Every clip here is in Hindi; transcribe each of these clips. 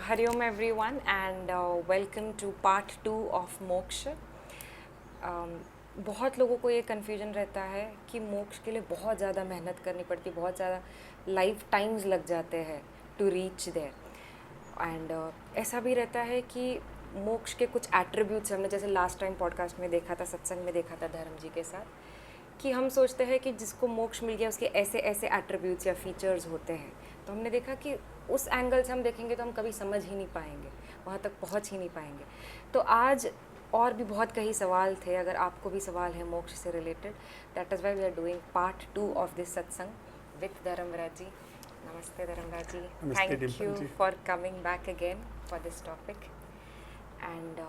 Hariom everyone and welcome to part 2 of मोक्ष। बहुत लोगों को ये कन्फ्यूजन रहता है कि मोक्ष के लिए बहुत ज़्यादा मेहनत करनी पड़ती है, बहुत ज़्यादा लाइफ टाइम्स लग जाते हैं टू रीच देयर। एंड ऐसा भी रहता है कि मोक्ष के कुछ एट्रीब्यूट्स हमने जैसे लास्ट टाइम पॉडकास्ट में देखा था, सत्संग में देखा था धर्म जी के साथ, कि हम सोचते हैं कि जिसको मोक्ष मिल गया उसके ऐसे ऐसे एट्रीब्यूट्स या फीचर्स होते हैं। तो हमने देखा कि उस एंगल से हम देखेंगे तो हम कभी समझ ही नहीं पाएंगे, वहाँ तक पहुँच ही नहीं पाएंगे। तो आज और भी बहुत कई सवाल थे, अगर आपको भी सवाल है मोक्ष से related, that is why we are doing part 2 of this satsang with Dharmraj ji. नमस्ते Dharmraj ji, thank you for coming back again for this topic. And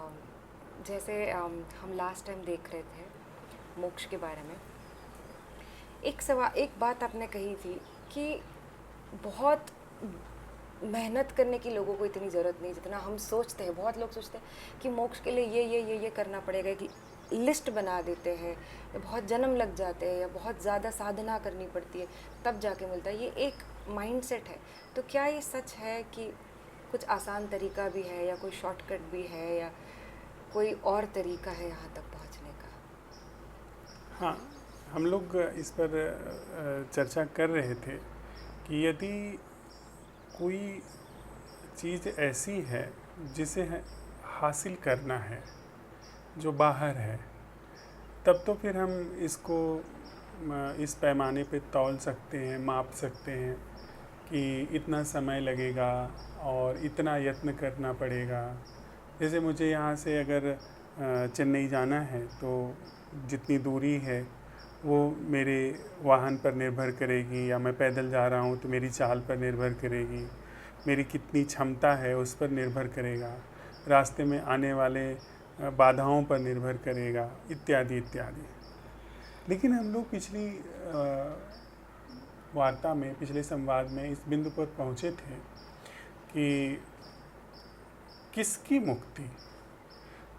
जैसे हम लास्ट टाइम देख रहे थे मोक्ष के बारे में, एक बात आपने कही थी कि बहुत मेहनत करने की लोगों को इतनी ज़रूरत नहीं जितना हम सोचते हैं। बहुत लोग सोचते हैं कि मोक्ष के लिए ये करना पड़ेगा, कि लिस्ट बना देते हैं, या बहुत जन्म लग जाते हैं, या बहुत ज़्यादा साधना करनी पड़ती है तब जाके मिलता है। ये एक माइंडसेट है। तो क्या ये सच है कि कुछ आसान तरीका भी है, या कोई शॉर्टकट भी है, या कोई और तरीका है यहाँ तक पहुँचने का? हाँ, हम लोग इस पर चर्चा कर रहे थे कि यदि कोई चीज़ ऐसी है जिसे हासिल करना है जो बाहर है, तब तो फिर हम इसको इस पैमाने पे तौल सकते हैं, माप सकते हैं कि इतना समय लगेगा और इतना यत्न करना पड़ेगा। जैसे मुझे यहाँ से अगर चेन्नई जाना है तो जितनी दूरी है वो मेरे वाहन पर निर्भर करेगी, या मैं पैदल जा रहा हूँ तो मेरी चाल पर निर्भर करेगी, मेरी कितनी क्षमता है उस पर निर्भर करेगा, रास्ते में आने वाले बाधाओं पर निर्भर करेगा, इत्यादि इत्यादि। लेकिन हम लोग पिछली वार्ता में, पिछले संवाद में इस बिंदु पर पहुँचे थे कि किसकी मुक्ति,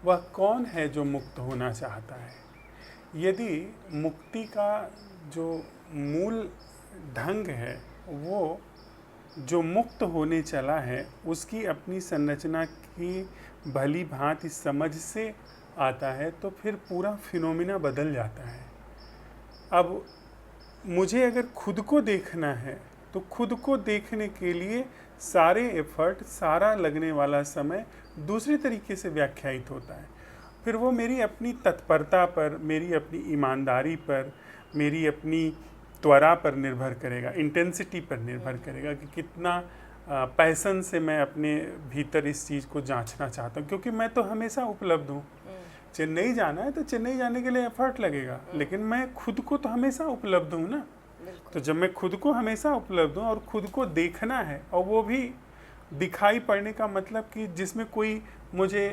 वह कौन है जो मुक्त होना चाहता है। यदि मुक्ति का जो मूल ढंग है वो जो मुक्त होने चला है उसकी अपनी संरचना की भली भांति समझ से आता है, तो फिर पूरा फिनोमिना बदल जाता है। अब मुझे अगर खुद को देखना है तो खुद को देखने के लिए सारे एफर्ट, सारा लगने वाला समय दूसरे तरीके से व्याख्यायित होता है। फिर वो मेरी अपनी तत्परता पर, मेरी अपनी ईमानदारी पर, मेरी अपनी त्वरा पर निर्भर करेगा, इंटेंसिटी पर निर्भर करेगा कि कितना पैसन से मैं अपने भीतर इस चीज़ को जांचना चाहता हूँ। क्योंकि मैं तो हमेशा उपलब्ध हूँ। चेन्नई जाना है तो चेन्नई जाने के लिए एफर्ट लगेगा, लेकिन मैं खुद को तो हमेशा उपलब्ध हूँ ना। तो जब मैं खुद को हमेशा उपलब्ध हूँ और खुद को देखना है, और वो भी दिखाई पड़ने का मतलब कि जिसमें कोई मुझे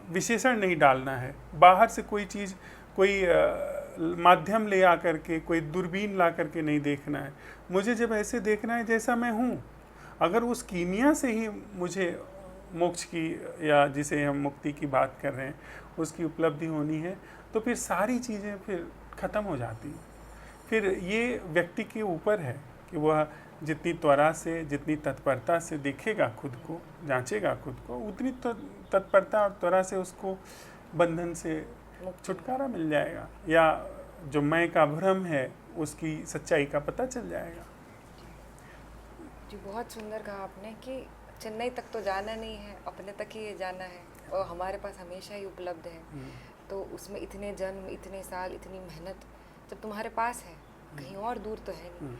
विशेषण नहीं डालना है, बाहर से कोई चीज़, कोई माध्यम ले आकर के, कोई दूरबीन ला करके नहीं देखना है। मुझे जब ऐसे देखना है जैसा मैं हूँ, अगर उस कीमिया से ही मुझे मोक्ष की, या जिसे हम मुक्ति की बात कर रहे हैं, उसकी उपलब्धि होनी है, तो फिर सारी चीज़ें फिर ख़त्म हो जाती हैं। फिर ये व्यक्ति के ऊपर है कि वह जितनी त्वरा से, जितनी तत्परता से देखेगा खुद को, जांचेगा खुद को, उतनी तत्परता और त्वरा से उसको बंधन से छुटकारा मिल जाएगा, या जो मैं का भ्रम है उसकी सच्चाई का पता चल जाएगा। जी, बहुत सुंदर कहा आपने कि चेन्नई तक तो जाना नहीं है, अपने तक ही जाना है, और हमारे पास हमेशा ही उपलब्ध है। तो उसमें इतने जन्म, इतने साल, इतनी मेहनत जब तुम्हारे पास है, कहीं और दूर तो है नहीं।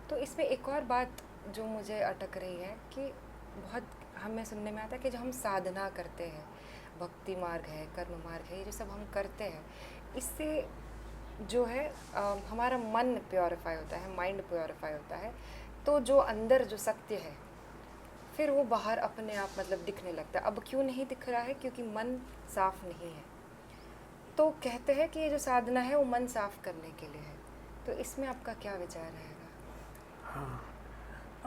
तो इसमें एक और बात जो मुझे अटक रही है कि बहुत हमें सुनने में आता है कि जो हम साधना करते हैं, भक्ति मार्ग है, कर्म मार्ग है, ये जो सब हम करते हैं, इससे जो है हमारा मन प्योरीफाई होता है, माइंड प्योरीफाई होता है। तो जो अंदर जो सत्य है फिर वो बाहर अपने आप मतलब दिखने लगता है। अब क्यों नहीं दिख रहा है? क्योंकि मन साफ नहीं है। तो कहते हैं कि ये जो साधना है वो मन साफ करने के लिए है। तो इसमें आपका क्या विचार रहेगा? हाँ,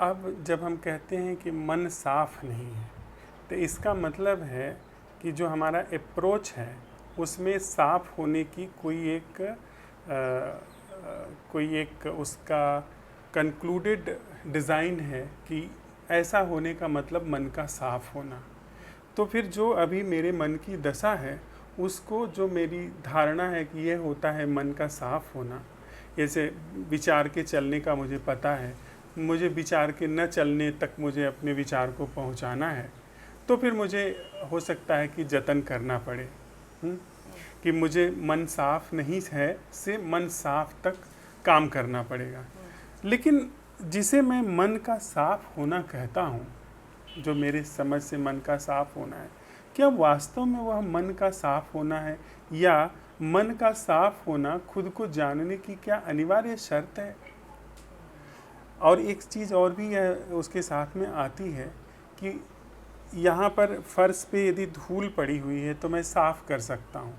अब जब हम कहते हैं कि मन साफ नहीं है, तो इसका मतलब है कि जो हमारा अप्रोच है उसमें साफ होने की कोई एक उसका कंक्लूडेड डिज़ाइन है कि ऐसा होने का मतलब मन का साफ होना। तो फिर जो अभी मेरे मन की दशा है, उसको जो मेरी धारणा है कि ये होता है मन का साफ होना, जैसे विचार के चलने का मुझे पता है, मुझे विचार के न चलने तक मुझे अपने विचार को पहुंचाना है, तो फिर मुझे हो सकता है कि जतन करना पड़े, कि मुझे मन साफ नहीं है से मन साफ तक काम करना पड़ेगा। लेकिन जिसे मैं मन का साफ होना कहता हूँ, जो मेरे समझ से मन का साफ होना है, क्या वास्तव में वह मन का साफ होना है, या मन का साफ होना खुद को जानने की क्या अनिवार्य शर्त है? और एक चीज़ और भी है उसके साथ में आती है कि यहाँ पर फर्श पे यदि धूल पड़ी हुई है तो मैं साफ़ कर सकता हूँ,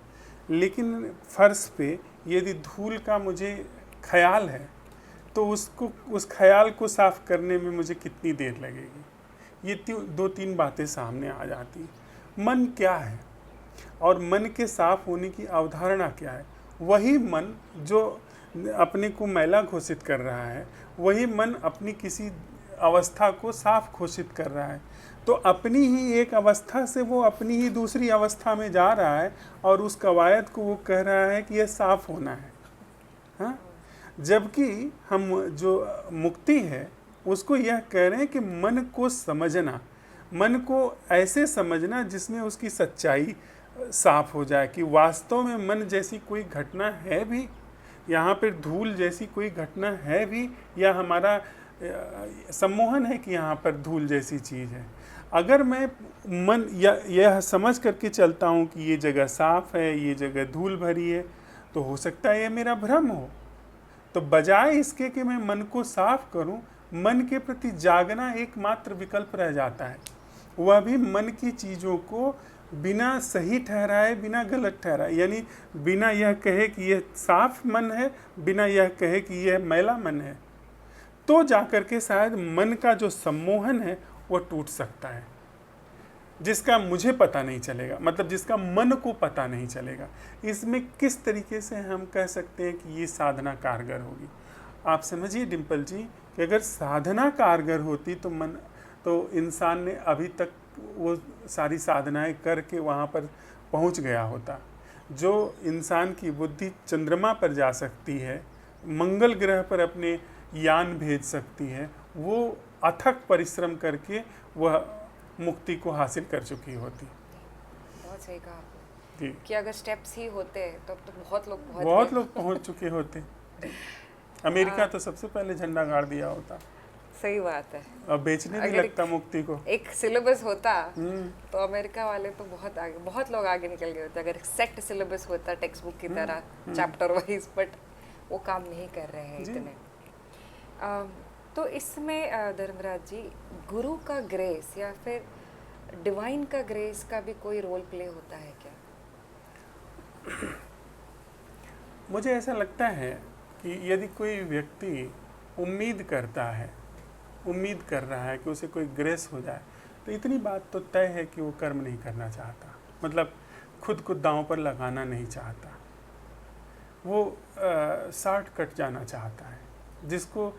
लेकिन फर्श पे यदि धूल का मुझे ख्याल है तो उस ख्याल को साफ़ करने में मुझे कितनी देर लगेगी? ये 2-3 बातें सामने आ जाती। मन क्या है और मन के साफ होने की अवधारणा क्या है? वही मन जो अपने को मैला घोषित कर रहा है, वही मन अपनी किसी अवस्था को साफ घोषित कर रहा है। तो अपनी ही एक अवस्था से वो अपनी ही दूसरी अवस्था में जा रहा है और उस कवायद को वो कह रहा है कि यह साफ होना है। हाँ, जबकि हम जो मुक्ति है उसको यह कह रहे हैं कि मन को समझना, मन को ऐसे समझना जिसमें उसकी सच्चाई साफ हो जाए कि वास्तव में मन जैसी कोई घटना है भी, यहाँ पर धूल जैसी कोई घटना है भी, या हमारा सम्मोहन है कि यहाँ पर धूल जैसी चीज़ है। अगर मैं मन यह समझ करके चलता हूँ कि ये जगह साफ है, ये जगह धूल भरी है, तो हो सकता है ये मेरा भ्रम हो। तो बजाय इसके कि मैं मन को साफ करूं, मन के प्रति जागना एकमात्र विकल्प रह जाता है। वह भी मन की चीज़ों को बिना सही ठहराए, बिना गलत ठहराए, यानी बिना यह कहे कि यह साफ मन है, बिना यह कहे कि यह मैला मन है, तो जाकर के शायद मन का जो सम्मोहन है वो टूट सकता है, जिसका मुझे पता नहीं चलेगा, मतलब जिसका मन को पता नहीं चलेगा। इसमें किस तरीके से हम कह सकते हैं कि ये साधना कारगर होगी? आप समझिए डिम्पल जी कि अगर साधना कारगर होती तो इंसान ने अभी तक वो सारी साधनाएं करके वहाँ पर पहुँच गया होता। जो इंसान की बुद्धि चंद्रमा पर जा सकती है, मंगल ग्रह पर अपने यान भेज सकती है, वो अथक परिश्रम करके वह मुक्ति को हासिल कर चुकी होती। बहुत सही कहा आपने कि अगर स्टेप्स ही होते तो अब तो बहुत लोग पहुंच चुके होते। अमेरिका तो सबसे पहले झंडा गाड़ दिया होता। सही बात है। अब बेचने नहीं लगता मुक्ति को। एक सिलेबस होता तो अमेरिका वाले तो बहुत लोग आगे निकल गए होते। अगर सेट सिलेबस होता टेक्स्ट बुक की तरह चैप्टर वाइज, बट वो काम नहीं कर रहे हैं इतने। तो इसमें धर्मराज जी, गुरु का ग्रेस या फिर डिवाइन का ग्रेस का भी कोई रोल प्ले होता है क्या? मुझे ऐसा लगता है कि यदि कोई व्यक्ति उम्मीद कर रहा है कि उसे कोई ग्रेस हो जाए, तो इतनी बात तो तय है कि वो कर्म नहीं करना चाहता, मतलब खुद को दांव पर लगाना नहीं चाहता, वो शॉर्टकट जाना चाहता है। जिसको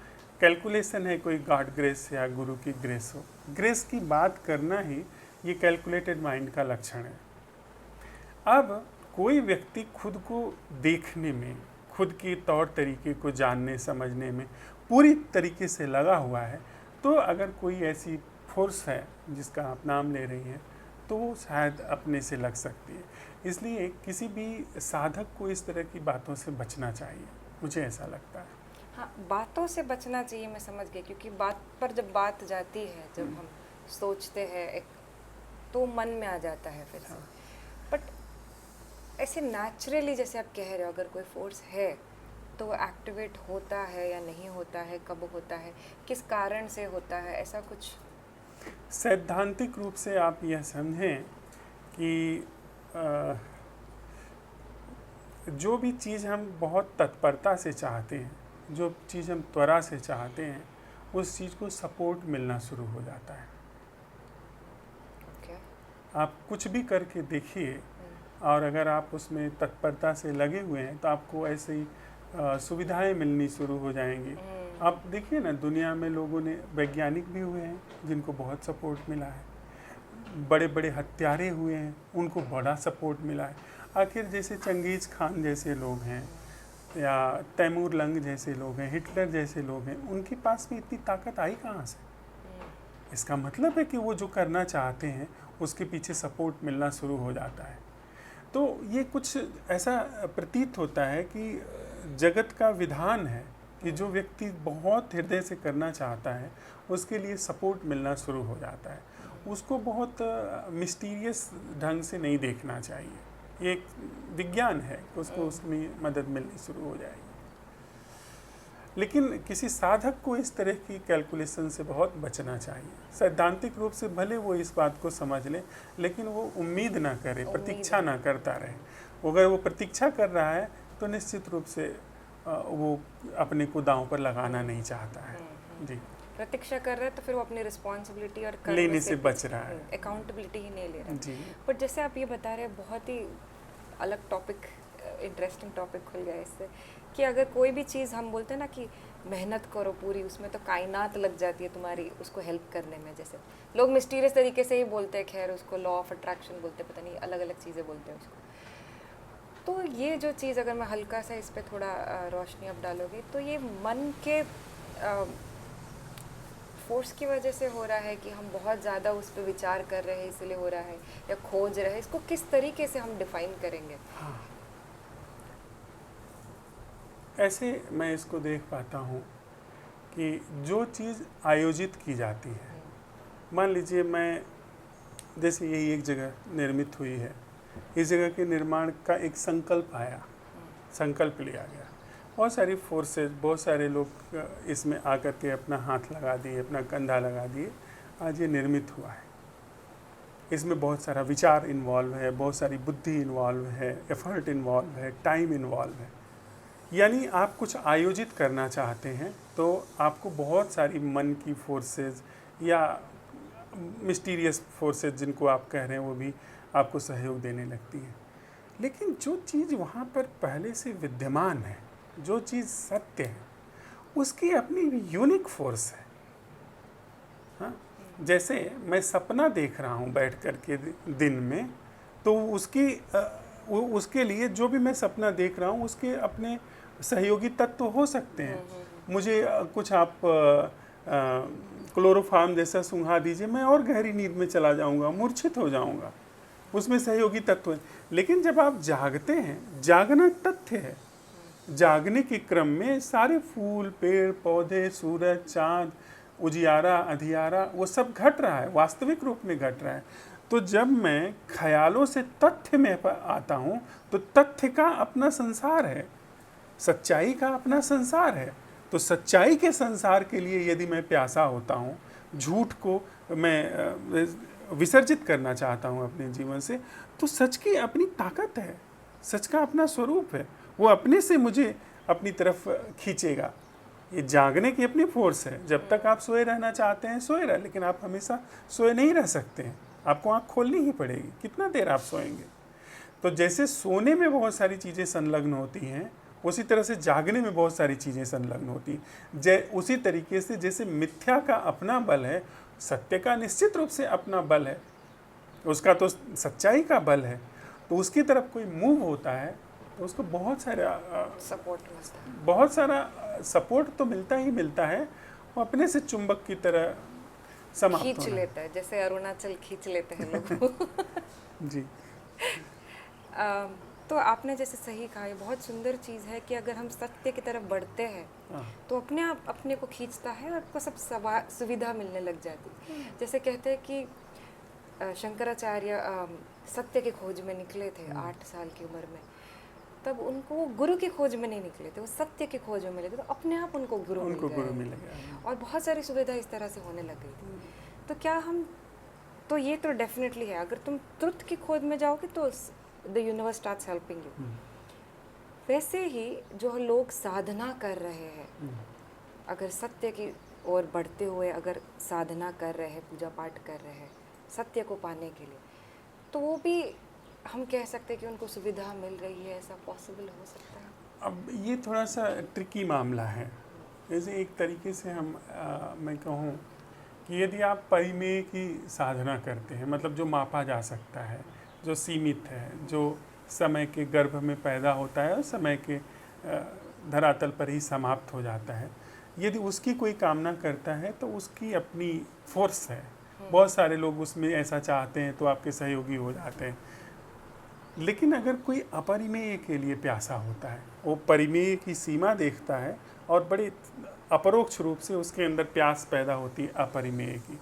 कैलकुलेशन है कोई गॉड ग्रेस या गुरु की ग्रेस हो, ग्रेस की बात करना ही ये कैलकुलेटेड माइंड का लक्षण है। अब कोई व्यक्ति खुद को देखने में, खुद के तौर तरीके को जानने समझने में पूरी तरीके से लगा हुआ है, तो अगर कोई ऐसी फोर्स है जिसका आप नाम ले रही हैं, तो वो शायद अपने से लग सकती है। इसलिए किसी भी साधक को इस तरह की बातों से बचना चाहिए, मुझे ऐसा लगता है। हाँ, बातों से बचना चाहिए, मैं समझ गई, क्योंकि बात पर जब बात जाती है, जब हम सोचते हैं एक, तो मन में आ जाता है फिर से। बट ऐसे नेचुरली जैसे आप कह रहे हो, अगर कोई फोर्स है तो वो एक्टिवेट होता है या नहीं होता है, कब होता है, किस कारण से होता है, ऐसा कुछ? सैद्धांतिक रूप से आप यह समझें कि जो भी चीज़ हम बहुत तत्परता से चाहते हैं, जो चीज़ हम त्वरा से चाहते हैं, उस चीज़ को सपोर्ट मिलना शुरू हो जाता है। आप कुछ भी करके देखिए, और अगर आप उसमें तत्परता से लगे हुए हैं तो आपको ऐसे ही सुविधाएं मिलनी शुरू हो जाएंगी। आप देखिए ना, दुनिया में लोगों ने, वैज्ञानिक भी हुए हैं जिनको बहुत सपोर्ट मिला है, बड़े बड़े हत्यारे हुए हैं उनको बड़ा सपोर्ट मिला है। आखिर जैसे चंगेज़ खान जैसे लोग हैं या तैमूर लंग जैसे लोग हैं, हिटलर जैसे लोग हैं, उनके पास में इतनी ताकत आई कहाँ से? इसका मतलब है कि वो जो करना चाहते हैं उसके पीछे सपोर्ट मिलना शुरू हो जाता है। तो ये कुछ ऐसा प्रतीत होता है कि जगत का विधान है कि जो व्यक्ति बहुत हृदय से करना चाहता है उसके लिए सपोर्ट मिलना शुरू हो जाता है। उसको बहुत मिस्टीरियस ढंग से नहीं देखना चाहिए। ये एक विज्ञान है कि उसको उसमें मदद मिलनी शुरू हो जाएगी। लेकिन किसी साधक को इस तरह की कैलकुलेशन से बहुत बचना चाहिए। सैद्धांतिक रूप से भले वो इस बात को समझ ले, लेकिन वो उम्मीद ना करे, प्रतीक्षा ना करता रहे। अगर वो प्रतीक्षा कर रहा है तो निश्चित रूप से वो अपने को दांव पर लगाना नहीं चाहता है। जी, प्रतीक्षा कर रहा है तो फिर वो अपनी रिस्पॉन्सिबिलिटी और लेने से बच रहा है, अकाउंटेबिलिटी ही नहीं ले रहा है। जी। बट जैसे आप ये बता रहे हैं, बहुत ही अलग टॉपिक, इंटरेस्टिंग टॉपिक खुल गया इससे, कि अगर कोई भी चीज़ हम बोलते हैं ना कि मेहनत करो पूरी, उसमें तो कायनात लग जाती है तुम्हारी उसको हेल्प करने में। जैसे लोग मिस्टीरियस तरीके से ही बोलते हैं, खैर उसको लॉ ऑफ अट्रैक्शन बोलते हैं, पता नहीं अलग अलग चीज़ें बोलते हैं उसको। तो ये जो चीज़, अगर मैं हल्का सा इस पर थोड़ा रोशनी आप डालोगे, तो ये मन के फोर्स की वजह से हो रहा है कि हम बहुत ज़्यादा उस पर विचार कर रहे हैं इसलिए हो रहा है, या खोज रहे हैं? इसको किस तरीके से हम डिफाइन करेंगे? हाँ, ऐसे मैं इसको देख पाता हूँ कि जो चीज़ आयोजित की जाती है, मान लीजिए मैं, जैसे यही एक जगह निर्मित हुई है, इस जगह के निर्माण का एक संकल्प आया, संकल्प लिया गया, बहुत सारी फोर्सेस, बहुत सारे लोग इसमें आकर के अपना हाथ लगा दिए, अपना कंधा लगा दिए, आज ये निर्मित हुआ है। इसमें बहुत सारा विचार इन्वॉल्व है, बहुत सारी बुद्धि इन्वॉल्व है, एफर्ट इन्वॉल्व है, टाइम इन्वॉल्व है। यानी आप कुछ आयोजित करना चाहते हैं तो आपको बहुत सारी मन की फोर्सेस या मिस्टीरियस फोर्सेस जिनको आप कह रहे हैं वो भी आपको सहयोग देने लगती हैं। लेकिन जो चीज़ वहाँ पर पहले से विद्यमान है, जो चीज़ सत्य है, उसकी अपनी यूनिक फोर्स है। हाँ, जैसे मैं सपना देख रहा हूँ बैठ कर के दिन में, तो उसके लिए जो भी मैं सपना देख रहा हूँ उसके अपने सहयोगी तत्व हो सकते हैं। मुझे कुछ आप क्लोरोफार्म जैसा सूंघा दीजिए, मैं और गहरी नींद में चला जाऊंगा, मूर्छित हो जाऊंगा, उसमें सहयोगी तत्व है। लेकिन जब आप जागते हैं, जागना तथ्य है, जागने के क्रम में सारे फूल, पेड़ पौधे, सूरज, चाँद, उजियारा, अधियारा, वो सब घट रहा है, वास्तविक रूप में घट रहा है। तो जब मैं ख्यालों से तथ्य में आता हूँ तो तथ्य का अपना संसार है, सच्चाई का अपना संसार है। तो सच्चाई के संसार के लिए यदि मैं प्यासा होता हूँ, झूठ को मैं विसर्जित करना चाहता हूँ अपने जीवन से, तो सच की अपनी ताकत है, सच का अपना स्वरूप है, वो अपने से मुझे अपनी तरफ खींचेगा। ये जागने की अपनी फोर्स है। जब तक आप सोए रहना चाहते हैं सोए रह, लेकिन आप हमेशा सोए नहीं रह सकते हैं, आपको आँख खोलनी ही पड़ेगी। कितना देर आप सोएंगे? तो जैसे सोने में बहुत सारी चीज़ें संलग्न होती हैं, उसी तरह से जागने में बहुत सारी चीज़ें संलग्न होती हैं। उसी तरीके से जैसे मिथ्या का अपना बल है, सत्य का निश्चित रूप से अपना बल है, उसका तो सच्चाई का बल है। तो उसकी तरफ कोई मूव होता है तो उसको बहुत सारा सपोर्ट तो मिलता ही मिलता है। वो अपने से चुंबक की तरह समाप्त खींच लेता है, जैसे अरुणाचल खींच लेते हैं लोग। जी। तो आपने जैसे सही कहा, ये बहुत सुंदर चीज़ है कि अगर हम सत्य की तरफ बढ़ते हैं तो अपने आप अपने को खींचता है और आपको सब सुविधा मिलने लग जाती है। जैसे कहते हैं कि शंकराचार्य सत्य की खोज में निकले थे 8 साल की उम्र में, तब उनको वो गुरु की खोज में नहीं निकले थे, वो सत्य की खोज में मिले थे, तो अपने आप उनको गुरु मिल गया और बहुत सारी सुविधा इस तरह से होने लग गई थी। तो क्या हम, तो ये तो डेफिनेटली है, अगर तुम ट्रुथ की खोज में जाओगे तो the universe starts helping you. वैसे ही जो लोग साधना कर रहे हैं, अगर सत्य की ओर बढ़ते हुए अगर साधना कर रहे हैं, पूजा पाठ कर रहे हैं सत्य को पाने के लिए, तो वो भी हम कह सकते हैं कि उनको सुविधा मिल रही है, ऐसा पॉसिबल हो सकता है? अब ये थोड़ा सा ट्रिकी मामला है, जैसे एक तरीके से मैं कहूँ कि यदि आप परिमेय की साधना करते हैं, मतलब जो मापा जा सकता है, जो सीमित है, जो समय के गर्भ में पैदा होता है और समय के धरातल पर ही समाप्त हो जाता है, यदि उसकी कोई कामना करता है तो उसकी अपनी फोर्स है। बहुत सारे लोग उसमें ऐसा चाहते हैं तो आपके सहयोगी हो जाते हैं। लेकिन अगर कोई अपरिमेय के लिए प्यासा होता है, वो परिमेय की सीमा देखता है और बड़े अपरोक्ष रूप से उसके अंदर प्यास पैदा होती है अपरिमेय की,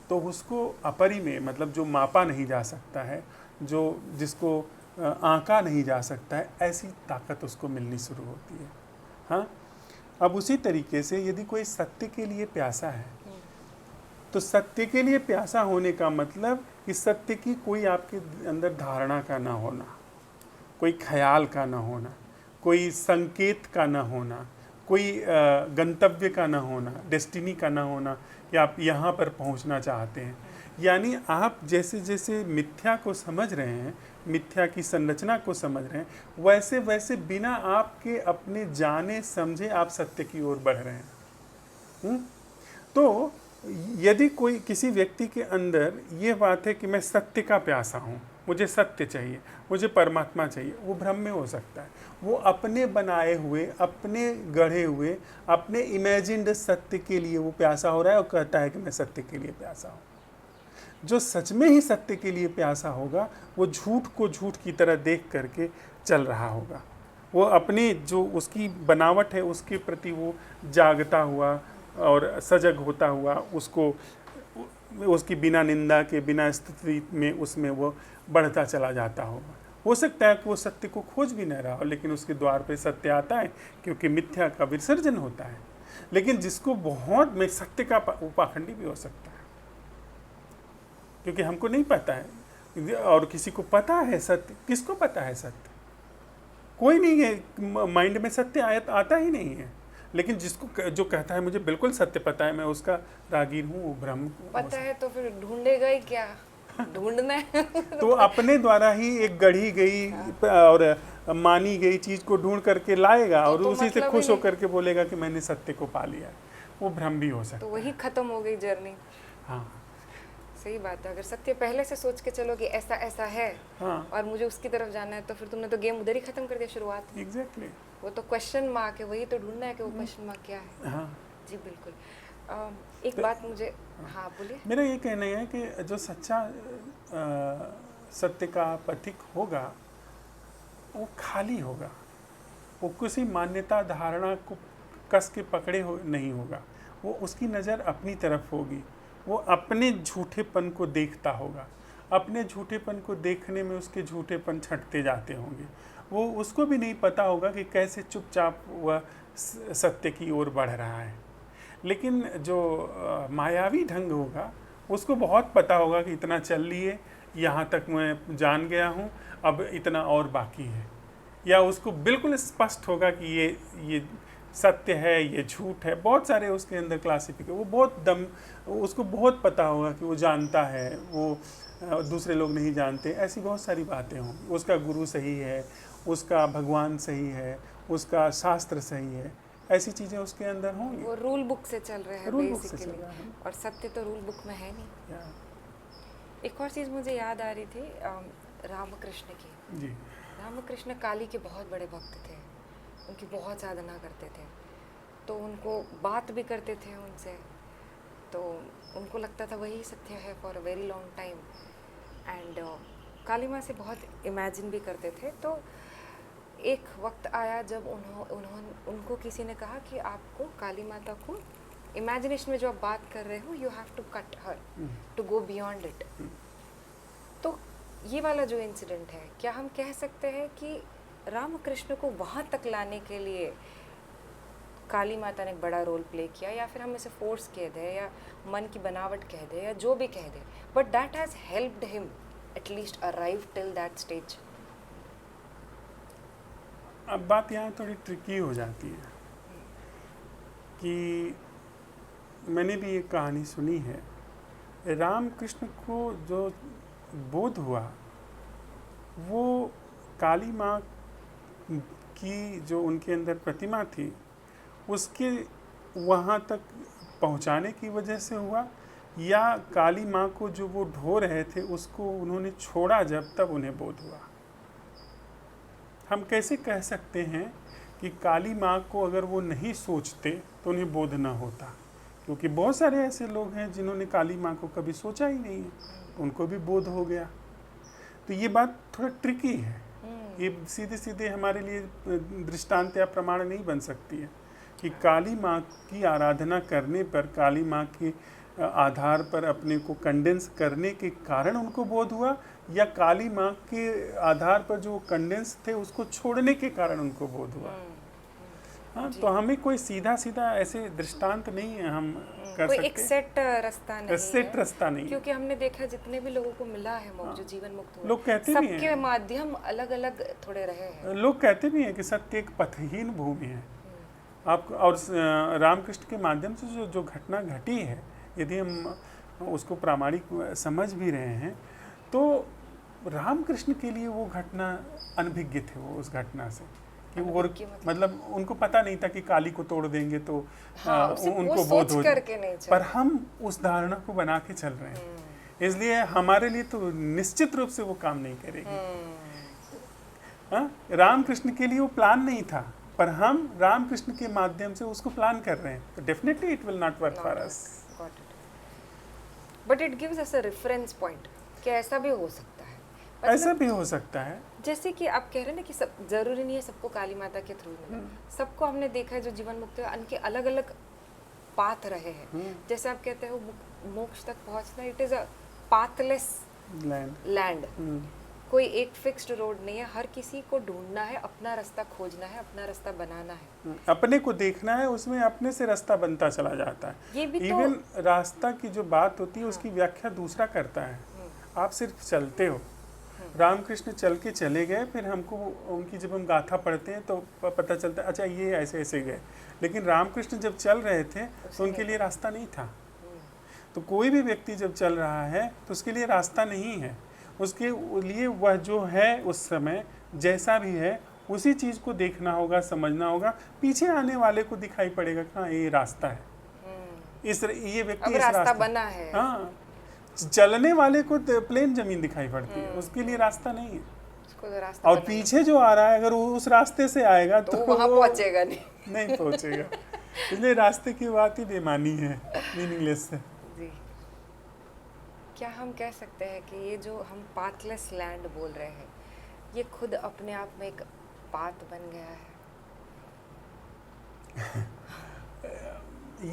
तो उसको अपरिमेय मतलब जो मापा नहीं जा सकता है, जो जिसको आंका नहीं जा सकता है, ऐसी ताकत उसको मिलनी शुरू होती है। हाँ, अब उसी तरीके से यदि कोई सत्य के लिए प्यासा है तो सत्य के लिए प्यासा होने का मतलब कि सत्य की कोई आपके अंदर धारणा का ना होना, कोई ख्याल का ना होना, कोई संकेत का ना होना, कोई गंतव्य का ना होना, डेस्टिनी का ना होना कि आप यहाँ पर पहुँचना चाहते हैं। यानी आप जैसे जैसे मिथ्या को समझ रहे हैं, मिथ्या की संरचना को समझ रहे हैं, वैसे वैसे बिना आपके अपने जाने समझे आप सत्य की ओर बढ़ रहे हैं। तो यदि कोई किसी व्यक्ति के अंदर ये बात है कि मैं सत्य का प्यासा हूँ, मुझे सत्य चाहिए, मुझे परमात्मा चाहिए, वो भ्रम में हो सकता है। वो अपने बनाए हुए, अपने गढ़े हुए, अपने इमेजिन्ड सत्य के लिए वो प्यासा हो रहा है और कहता है कि मैं सत्य के लिए प्यासा हूँ। जो सच में ही सत्य के लिए प्यासा होगा वो झूठ को झूठ की तरह देख करके चल रहा होगा। वो अपनी जो उसकी बनावट है उसके प्रति वो जागता हुआ और सजग होता हुआ उसको उसकी बिना निंदा के, बिना स्तुति में उसमें वो बढ़ता चला जाता होगा। हो सकता है कि वो सत्य को खोज भी न रहा हो, लेकिन उसके द्वार पे सत्य आता है क्योंकि मिथ्या का विसर्जन होता है। लेकिन जिसको बहुत में सत्य का उपाखंडी भी हो सकता है, क्योंकि हमको नहीं पता है और किसी को पता है सत्य। किसको पता है सत्य? कोई नहीं है, माइंड में सत्य आता ही नहीं है। लेकिन जिसको जो कहता है मुझे बिल्कुल सत्य पता है, मैं उसका रागीर हूँ, वो भ्रम पता है तो फिर ढूंढेगा ही क्या? ढूंढना है तो अपने द्वारा ही एक गढ़ी गई और मानी गई चीज को ढूंढ करके लाएगा और तो उसी से मतलब खुश ही होकर के बोलेगा कि मैंने सत्य को पा लिया। वो भ्रम भी हो सकता तो है। वही खत्म हो गई जर्नी। हाँ, सही बात है। अगर सत्य पहले से सोच के चलो कि ऐसा ऐसा है हाँ, और मुझे उसकी तरफ जाना है, तो फिर तुमने तो गेम उधर ही खत्म कर दिया शुरुआत में। एग्जैक्टली। वो तो क्वेश्चन मार्क है, वही तो ढूंढना है कि वो क्वेश्चन मार्क क्या है। हाँ, जी बिल्कुल। एक बात मुझे, हाँ बोलिए। मेरा ये कहना है कि जो सच्चा सत्य का पथिक होगा वो खाली होगा, वो किसी मान्यता धारणा को कस के पकड़े नहीं होगा। वो उसकी नज़र अपनी तरफ होगी, वो अपने झूठेपन को देखता होगा, अपने झूठेपन को देखने में उसके झूठेपन छंटते जाते होंगे। वो उसको भी नहीं पता होगा कि कैसे चुपचाप वह सत्य की ओर बढ़ रहा है। लेकिन जो मायावी ढंग होगा उसको बहुत पता होगा कि इतना चल लिए, यहाँ तक मैं जान गया हूँ, अब इतना और बाकी है। या उसको बिल्कुल स्पष्ट होगा कि ये सत्य है, ये झूठ है। बहुत सारे उसके अंदर क्लासिफिकेशन, वो बहुत उसको बहुत पता होगा कि वो जानता है, वो दूसरे लोग नहीं जानते। ऐसी बहुत सारी बातें होंगी। उसका गुरु सही है, उसका भगवान सही है, उसका शास्त्र सही है, ऐसी चीज़ें उसके अंदर होंगी। वो रूल बुक से चल रहे हैं बेसिकली, और सत्य तो रूल बुक में है नहीं। एक और चीज़ मुझे याद आ रही थी रामकृष्ण की। जी। रामकृष्ण काली के बहुत बड़े भक्त थे, उनकी बहुत साधना करते थे, तो उनको बात भी करते थे उनसे, तो उनको लगता था वही सत्य है for a very long time. And Kali Maa से बहुत इमेजिन भी करते थे। तो एक वक्त आया जब उनको किसी ने कहा कि आपको काली माता को इमेजिनेशन में जो आप बात कर रहे हो, you have to cut her to go beyond it. तो ये वाला जो इंसिडेंट है, क्या हम कह सकते हैं कि रामकृष्ण को वहाँ तक लाने के लिए काली माता ने एक बड़ा रोल प्ले किया, या फिर हम इसे फोर्स कह दें या मन की बनावट कह दें या जो भी कह दें, but that has helped him at least arrive till that stage? अब बात यहाँ थोड़ी ट्रिकी हो जाती है कि मैंने भी एक कहानी सुनी है। रामकृष्ण को जो बोध हुआ वो काली माँ की जो उनके अंदर प्रतिमा थी वहाँ तक पहुँचाने की वजह से हुआ, या काली माँ को जो वो ढो रहे थे उसको उन्होंने छोड़ा जब, तब उन्हें बोध हुआ? हम कैसे कह सकते हैं कि काली माँ को अगर वो नहीं सोचते तो उन्हें बोध ना होता? क्योंकि बहुत सारे ऐसे लोग हैं जिन्होंने काली माँ को कभी सोचा ही नहीं है, उनको भी बोध हो गया। तो ये बात थोड़ा ट्रिकी है, ये सीधे सीधे हमारे लिए दृष्टांत या प्रमाण नहीं बन सकती है कि काली माँ की आराधना करने पर, काली माँ के आधार पर अपने को कंडेंस करने के कारण उनको बोध हुआ, या काली माँ के आधार पर जो कंडेंस थे उसको छोड़ने के कारण उनको बोध हुआ। हाँ, तो हमें कोई सीधा सीधा ऐसे दृष्टांत नहीं है हम कर कोई सकते, एक सेट रास्ता नहीं सेट रास्ता नहीं है। क्योंकि हमने देखा जितने भी लोगों को मिला है मोक्ष, जो जीवन मुक्त हुए, लोग कहते भी हैं, सबके माध्यम अलग अलग थोड़े रहे हैं। लोग कहते भी हैं कि सत्य एक पथहीन भूमि है। आप और रामकृष्ण के माध्यम से जो घटना घटी है, यदि हम उसको प्रामाणिक समझ भी रहे हैं, तो रामकृष्ण के लिए वो घटना अनभिज्ञ थे। वो उस घटना से कि वो मतलब उनको पता नहीं था कि काली को तोड़ देंगे तो उनको बोध हो जाए, पर हम उस धारणा को बना के चल रहे हैं, इसलिए हमारे लिए तो निश्चित रूप से वो काम नहीं करेगी। रामकृष्ण के लिए वो प्लान नहीं था, पर हम रामकृष्ण के माध्यम से उसको प्लान कर रहे हैं, तो definitely it will not work for us. But it gives us a reference point कि ऐसा भी हो सकता है। ऐसा भी हो सकता है, जैसे कि आप कह रहे हैं ना कि सब जरूरी नहीं है सबको काली माता के थ्रू मिले, सबको हमने देखा है जो जीवन मुक्त है, उनके अलग अलग पाथ रहे हैं। जैसे आप कहते हो मोक्ष तक पहुंचना, it is a pathless land. कोई एक फिक्स्ड रोड नहीं है, हर किसी को ढूंढना है, अपना रास्ता खोजना है, अपना रास्ता बनाना है, अपने को देखना है, उसमें अपने से रास्ता बनता चला जाता है। ये भी इवन रास्ता की जो बात होती है उसकी व्याख्या दूसरा करता है। आप सिर्फ चलते हो, रामकृष्ण चल के चले गए, फिर हमको उनकी जब हम गाथा पढ़ते हैं तो पता चलता है अच्छा ये ऐसे ऐसे गए, लेकिन रामकृष्ण जब चल रहे थे तो उनके लिए रास्ता नहीं था। तो कोई भी व्यक्ति जब चल रहा है तो उसके लिए रास्ता नहीं है, उसके लिए वह जो है उस समय जैसा भी है उसी चीज़ को देखना होगा, समझना होगा, पीछे आने वाले को दिखाई पड़ेगा कि हाँ ये रास्ता है, ये व्यक्ति इस रास्ता बना है। हाँ, चलने वाले को प्लेन जमीन दिखाई पड़ती है, उसके लिए रास्ता नहीं है। तो रास्ता और पीछे जो आ रहा है अगर वो उस रास्ते से आएगा तो वहाँ पहुँचेगा नहीं पहुँचेगा। इसलिए रास्ते की बात ही बेमानी है, मीनिंगलेस है। जी, क्या हम कह सकते हैं कि ये जो हम पाथलेस लैंड बोल रहे हैं, ये खुद अपने आप में एक पाथ बन गया है?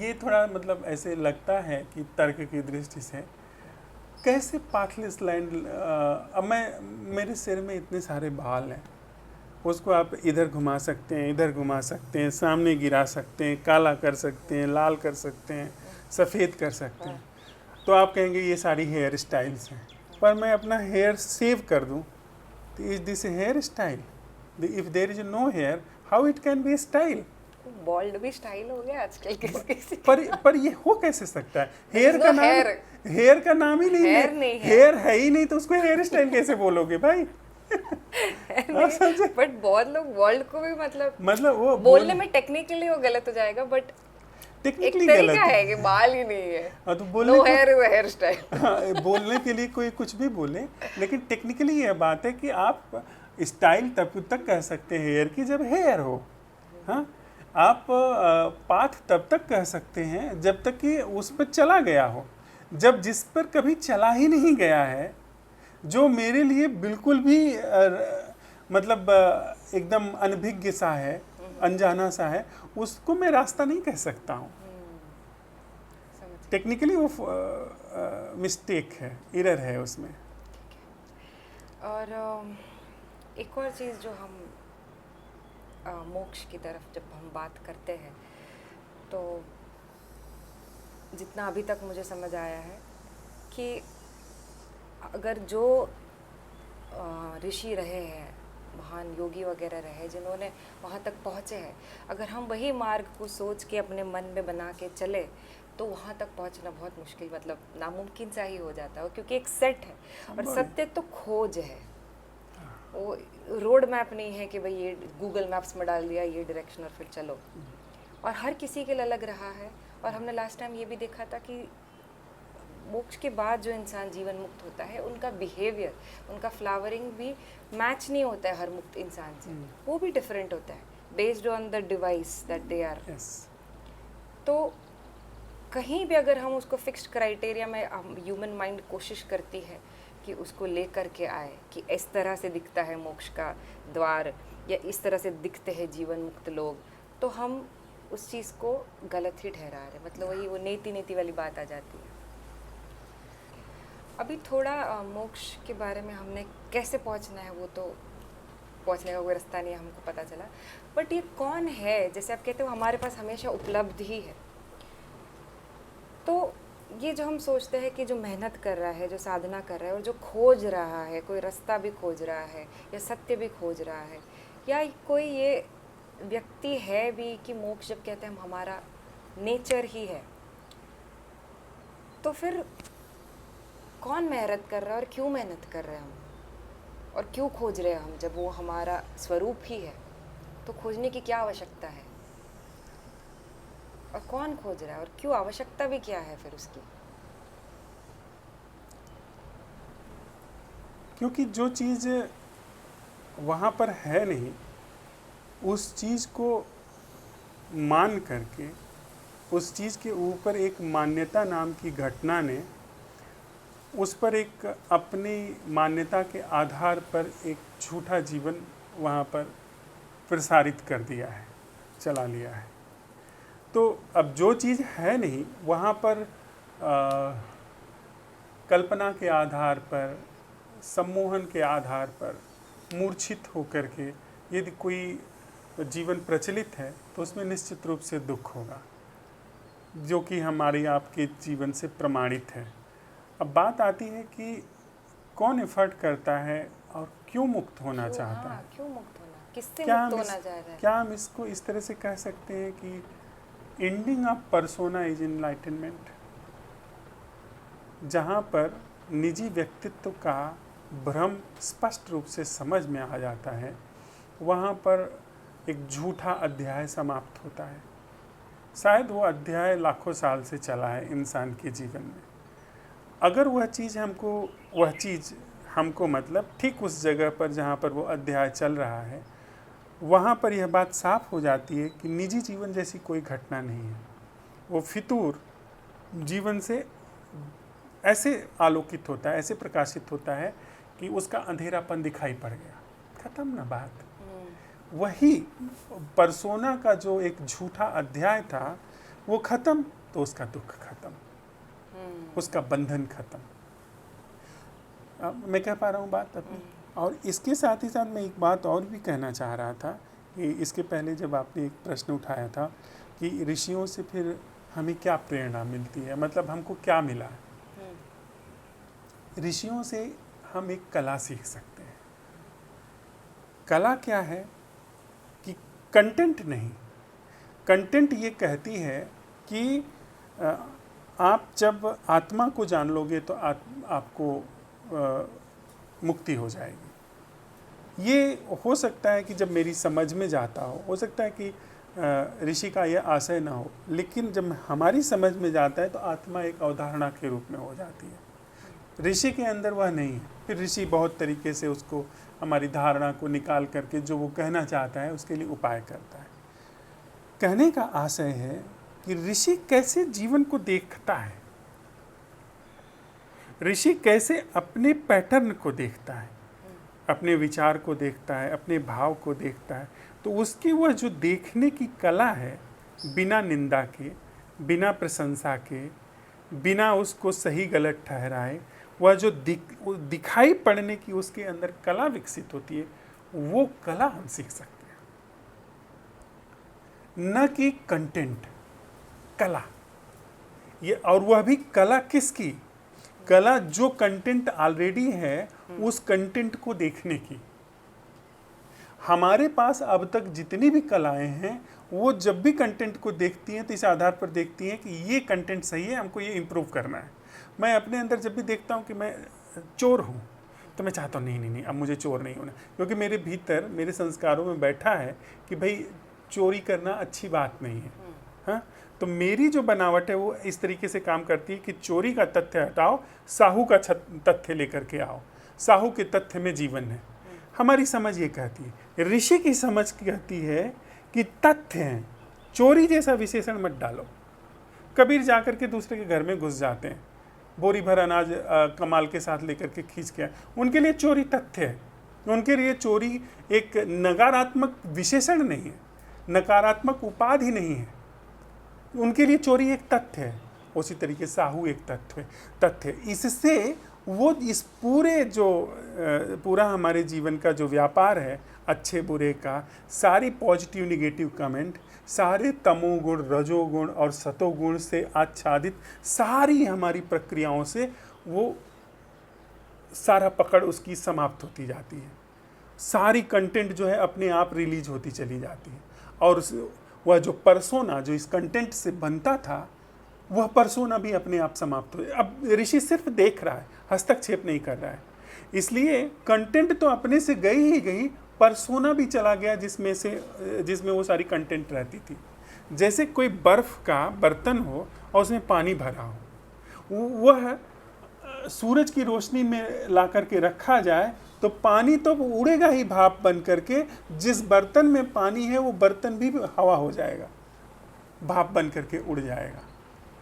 ये थोड़ा मतलब ऐसे लगता है कि तर्क की दृष्टि से कैसे पाथलेस लैंड। अब मेरे सिर में इतने सारे बाल हैं, उसको आप इधर घुमा सकते हैं, इधर घुमा सकते हैं, सामने गिरा सकते हैं, काला कर सकते हैं, लाल कर सकते हैं, सफ़ेद कर सकते हैं, तो आप कहेंगे ये सारी हेयर स्टाइल्स हैं। पर मैं अपना हेयर सेव कर दूं तो is this hair style? If there is no hair how it can be style? Bald भी स्टाइल हो गया आजकल किसी पर ये हो कैसे सकता है? हेयर का नाम ही नहीं है, हेयर है ही नहीं तो उसको हेयर स्टाइल कैसे बोलोगे भाई? बट बहुत लोग वर्ल्ड को भी मतलब वो बोलने में टेक्निकली वो गलत हो जाएगा, बट टेक्निकली गलत है कि बाल ही नहीं है, तो बोलने नो हेयर स्टाइल। बोलने के लिए कोई कुछ भी बोले, लेकिन टेक्निकली यह बात है कि आप स्टाइल तब तक कह सकते हैं हेयर की जब हेयर हो। हाँ, आप पाथ तब तक कह सकते हैं जब तक कि उस पर चला गया हो। जब जिस पर कभी चला ही नहीं गया है, जो मेरे लिए बिल्कुल भी मतलब एकदम अनभिज्ञ सा है, अनजाना सा है, उसको मैं रास्ता नहीं कह सकता हूँ। टेक्निकली वो मिस्टेक है, एरर है उसमें। और एक और चीज़ जो हम मोक्ष की तरफ जब हम बात करते हैं, तो जितना अभी तक मुझे समझ आया है कि अगर जो ऋषि रहे हैं, महान योगी वगैरह रहे, जिन्होंने वहाँ तक पहुँचे हैं, अगर हम वही मार्ग को सोच के अपने मन में बना के चले तो वहाँ तक पहुँचना बहुत मुश्किल, मतलब नामुमकिन सा ही हो जाता है, क्योंकि एक सेट है और सत्य तो खोज है। वो रोड मैप नहीं है कि भाई ये गूगल मैप्स में डाल दिया ये डायरेक्शन और फिर चलो। और हर किसी के लिए अलग रहा है। और हमने लास्ट टाइम ये भी देखा था कि मोक्ष के बाद जो इंसान जीवन मुक्त होता है, उनका बिहेवियर, उनका फ्लावरिंग भी मैच नहीं होता है हर मुक्त इंसान से, वो भी डिफरेंट होता है based on the device that they are. तो कहीं भी अगर हम उसको फिक्स्ड क्राइटेरिया में, ह्यूमन माइंड कोशिश करती है कि उसको ले करके आए कि इस तरह से दिखता है मोक्ष का द्वार या इस तरह से दिखते हैं जीवन मुक्त लोग, तो हम उस चीज़ को गलत ही ठहरा रहे हैं। मतलब वही वो नेति नेति वाली बात आ जाती है। अभी थोड़ा मोक्ष के बारे में हमने कैसे पहुंचना है, वो तो पहुंचने का कोई रास्ता नहीं है, हमको पता चला। बट ये कौन है, जैसे आप कहते हो हमारे पास हमेशा उपलब्ध ही है, तो ये जो हम सोचते हैं कि जो मेहनत कर रहा है, जो साधना कर रहा है और जो खोज रहा है, कोई रास्ता भी खोज रहा है या सत्य भी खोज रहा है, या कोई ये व्यक्ति है भी कि मोक्ष जब कहते हैं हम, हमारा नेचर ही है, तो फिर कौन मेहनत कर रहा है और क्यों मेहनत कर रहे हैं हम, और क्यों खोज रहे हैं हम? जब वो हमारा स्वरूप ही है तो खोजने की क्या आवश्यकता है, और कौन खोज रहा है और क्यों, आवश्यकता भी क्या है फिर उसकी? क्योंकि जो चीज़ वहाँ पर है नहीं, उस चीज़ को मान करके, उस चीज़ के ऊपर एक मान्यता नाम की घटना ने उस पर एक अपनी मान्यता के आधार पर एक झूठा जीवन वहाँ पर प्रसारित कर दिया है, चला लिया है। तो अब जो चीज़ है नहीं, वहाँ पर कल्पना के आधार पर, सम्मोहन के आधार पर मूर्छित होकर के यदि कोई जीवन प्रचलित है, तो उसमें निश्चित रूप से दुख होगा, जो कि हमारी आपके जीवन से प्रमाणित है। अब बात आती है कि कौन एफर्ट करता है और क्यों मुक्त होना चाहता है, क्यों मुक्त होना, किससे मुक्त होना चाह रहा है? क्या हम इसको इस तरह से कह सकते हैं कि ending of persona is enlightenment, जहाँ पर निजी व्यक्तित्व का भ्रम स्पष्ट रूप से समझ में आ जाता है, वहाँ पर एक झूठा अध्याय समाप्त होता है। शायद वो अध्याय लाखों साल से चला है इंसान के जीवन में। अगर वह चीज़ हमको मतलब ठीक उस जगह पर जहाँ पर वो अध्याय चल रहा है, वहाँ पर यह बात साफ हो जाती है कि निजी जीवन जैसी कोई घटना नहीं है। वो फितूर जीवन से ऐसे आलोकित होता है, ऐसे प्रकाशित होता है कि उसका अंधेरापन दिखाई पड़ गया, खत्म ना बात। वही पर्सोना का जो एक झूठा अध्याय था वो खत्म, तो उसका दुख खत्म, उसका बंधन खत्म। मैं कह पा रहा हूँ बात अपनी। और इसके साथ ही साथ मैं एक बात और भी कहना चाह रहा था कि इसके पहले जब आपने एक प्रश्न उठाया था कि ऋषियों से फिर हमें क्या प्रेरणा मिलती है, मतलब हमको क्या मिला है। ऋषियों से हम एक कला सीख सकते हैं। कला क्या है कि कंटेंट नहीं, कंटेंट ये कहती है कि आप जब आत्मा को जान लोगे तो आपको मुक्ति हो जाएगी। ये हो सकता है कि जब मेरी समझ में जाता हो सकता है कि ऋषि का यह आशय ना हो, लेकिन जब हमारी समझ में जाता है तो आत्मा एक अवधारणा के रूप में हो जाती है। ऋषि के अंदर वह नहीं है। फिर ऋषि बहुत तरीके से उसको, हमारी धारणा को निकाल करके जो वो कहना चाहता है उसके लिए उपाय करता है। कहने का आशय है कि ऋषि कैसे जीवन को देखता है, ऋषि कैसे अपने पैटर्न को देखता है, अपने विचार को देखता है, अपने भाव को देखता है। तो उसकी वह जो देखने की कला है, बिना निंदा के, बिना प्रशंसा के, बिना उसको सही गलत ठहराए, वह जो दिखाई पड़ने की उसके अंदर कला विकसित होती है, वो कला हम सीख सकते हैं। न कि कंटेंट, कला। ये, और वह भी कला किसकी? कला जो कंटेंट ऑलरेडी है उस कंटेंट को देखने की। हमारे पास अब तक जितनी भी कलाएं हैं वो जब भी कंटेंट को देखती हैं तो इस आधार पर देखती हैं कि ये कंटेंट सही है, हमको ये इम्प्रूव करना है। मैं अपने अंदर जब भी देखता हूँ कि मैं चोर हूँ तो मैं चाहता हूँ नहीं, अब मुझे चोर नहीं होना, क्योंकि मेरे भीतर, मेरे संस्कारों में बैठा है कि भाई चोरी करना अच्छी बात नहीं है। हाँ, तो मेरी जो बनावट है वो इस तरीके से काम करती है कि चोरी का तथ्य हटाओ, साहू का तथ्य लेकर के आओ। साहू के तथ्य में जीवन है। हमारी समझ ये कहती है, ऋषि की समझ कहती है कि तथ्य हैं, चोरी जैसा विशेषण मत डालो। कबीर जाकर के दूसरे के घर में घुस जाते हैं, बोरी भर अनाज कमाल के साथ लेकर के खींच के आए, उनके लिए चोरी तथ्य है। उनके लिए चोरी एक नकारात्मक विशेषण नहीं है, नकारात्मक उपाधि नहीं है, उनके लिए चोरी एक तथ्य है। उसी तरीके साहू एक तथ्य। इससे वो इस पूरा हमारे जीवन का जो व्यापार है अच्छे बुरे का, सारी पॉजिटिव निगेटिव कमेंट, सारे तमोगुण रजोगुण और सतोगुण से आच्छादित सारी हमारी प्रक्रियाओं से वो सारा पकड़ उसकी समाप्त होती जाती है। सारी कंटेंट जो है अपने आप रिलीज होती चली जाती है, और वह जो परसोना जो इस कंटेंट से बनता था, वह परसोना भी अपने आप समाप्त हो। अब ऋषि सिर्फ देख रहा है, हस्तक्षेप नहीं कर रहा है। इसलिए कंटेंट तो अपने से गई ही गई, परसोना भी चला गया जिसमें वो सारी कंटेंट रहती थी। जैसे कोई बर्फ का बर्तन हो और उसमें पानी भरा हो, वह सूरज की रोशनी में ला करके रखा जाए तो पानी तो उड़ेगा ही भाप बन करके। जिस बर्तन में पानी है वो बर्तन भी हवा हो जाएगा, भाप बन करके उड़ जाएगा।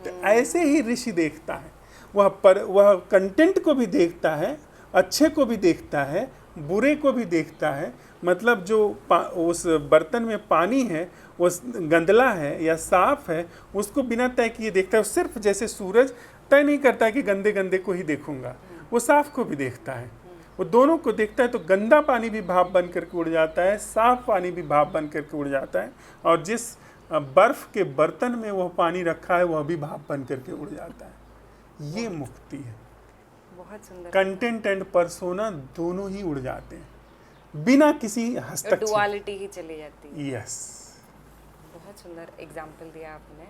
तो ऐसे ही ऋषि देखता है, वह कंटेंट को भी देखता है, अच्छे को भी देखता है, बुरे को भी देखता है। मतलब जो उस बर्तन में पानी है वो गंदला है या साफ है, उसको बिना तय किए देखता है। सिर्फ जैसे सूरज तय नहीं करता है कि गंदे गंदे को ही देखूंगा, वो साफ को भी देखता है, वो दोनों को देखता है। तो गंदा पानी भी भाप बन करके उड़ जाता है, साफ पानी भी भाप बन करके उड़ जाता है, और जिस बर्फ के बर्तन में वह पानी रखा है वह भी भाप बन करके उड़ जाता है। ये मुक्ति है। बहुत सुंदर। कंटेंट एंड पर्सोना दोनों ही उड़ जाते हैं बिना किसी हस्तक्षेप, डुअलिटी ही चली जाती है। यस, बहुत सुंदर एग्जाम्पल दिया आपने।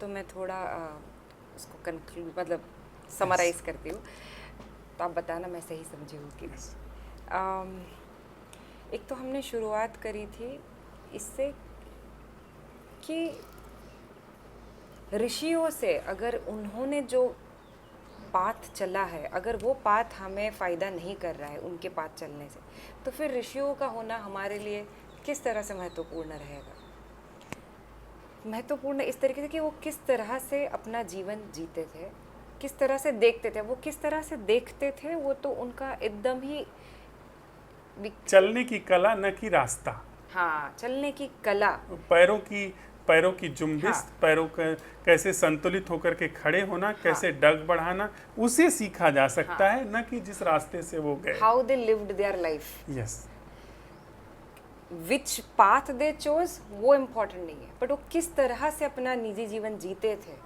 तो मैं थोड़ा उसको कंक्लूड मतलब समराइज करती हूँ, तो आप बताना मैं सही समझी हूँ कि एक तो हमने शुरुआत करी थी इससे कि ऋषियों से अगर उन्होंने जो पाथ चला है, अगर वो पाथ हमें फ़ायदा नहीं कर रहा है उनके पाथ चलने से, तो फिर ऋषियों का होना हमारे लिए किस तरह से महत्वपूर्ण रहेगा। महत्वपूर्ण इस तरीके से कि वो किस तरह से अपना जीवन जीते थे, किस तरह से देखते थे। वो किस तरह से देखते थे वो तो उनका एकदम ही चलने की कला न कि रास्ता। हाँ, चलने की कला, पैरों की जुम्बिश, हाँ। पैरों का कैसे संतुलित होकर के खड़े होना, हाँ। कैसे डग बढ़ाना, उसे सीखा जा सकता, हाँ। है, न कि जिस रास्ते से वो गए। How they lived their life, yes, which path they chose, वो इम्पोर्टेंट नहीं है, बट वो किस तरह से अपना निजी जीवन जीते थे,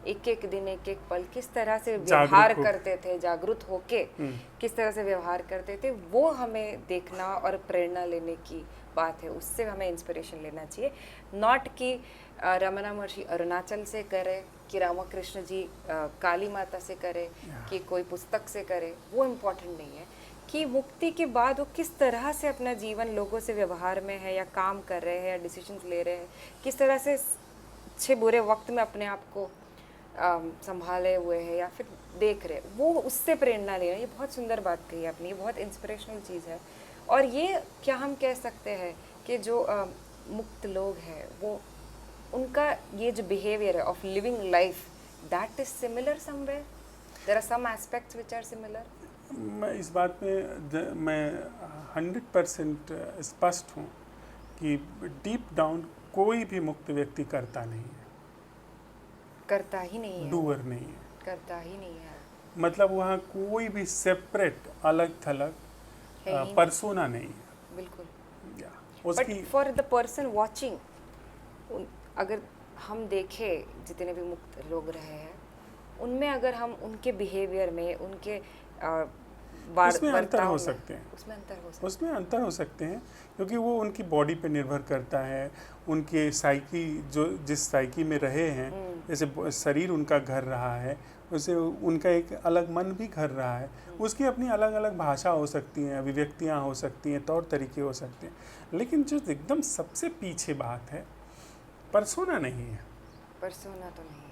एक एक दिन एक एक पल किस तरह से व्यवहार करते थे, जागरूक होके किस तरह से व्यवहार करते थे, वो हमें देखना और प्रेरणा लेने की बात है। उससे हमें इंस्पिरेशन लेना चाहिए। नॉट कि रमना महर्षि अरुणाचल से करे, कि रामकृष्ण जी काली माता से करे, कि कोई पुस्तक से करे, वो इम्पोर्टेंट नहीं है। कि मुक्ति के बाद वो किस तरह से अपना जीवन लोगों से व्यवहार में है, या काम कर रहे हैं, या डिसीजंस ले रहे हैं, किस तरह से अच्छे बुरे वक्त में अपने आप को संभाले हुए हैं या फिर देख रहे, वो उससे प्रेरणा ले रहे हैं। ये बहुत सुंदर बात कही आपने, ये बहुत इंस्पिरेशनल चीज़ है। और ये क्या हम कह सकते हैं कि जो मुक्त लोग हैं वो उनका ये जो बिहेवियर है of living life, that is similar somewhere, there are some aspects which are similar. मैं इस बात में मैं 100% स्पष्ट हूँ कि डीप डाउन कोई भी मुक्त व्यक्ति करता नहीं है, करता ही नहीं है, डूअर नहीं है, करता ही नहीं है। मतलब वहाँ कोई भी सेपरेट अलग थलग पर्सोना नहीं है, बिल्कुल। उसकी but for the person watching, अगर हम देखें जितने भी मुक्त लोग रहे हैं उनमें, अगर हम उनके बिहेवियर में, उनके उसमें अंतर हो सकते हैं, उसमें अंतर हो सकते हैं, क्योंकि वो उनकी बॉडी पे निर्भर करता है, उनके साइकी जो जिस साइकी में रहे हैं, जैसे शरीर उनका घर रहा है, वैसे उनका एक अलग मन भी घर रहा है, उसकी अपनी अलग अलग भाषा हो सकती हैं, अभिव्यक्तियाँ हो सकती हैं, तौर तरीके हो सकते हैं। लेकिन जो एकदम सबसे पीछे बात है, पर्सोना नहीं है, पर्सोना तो नहीं है।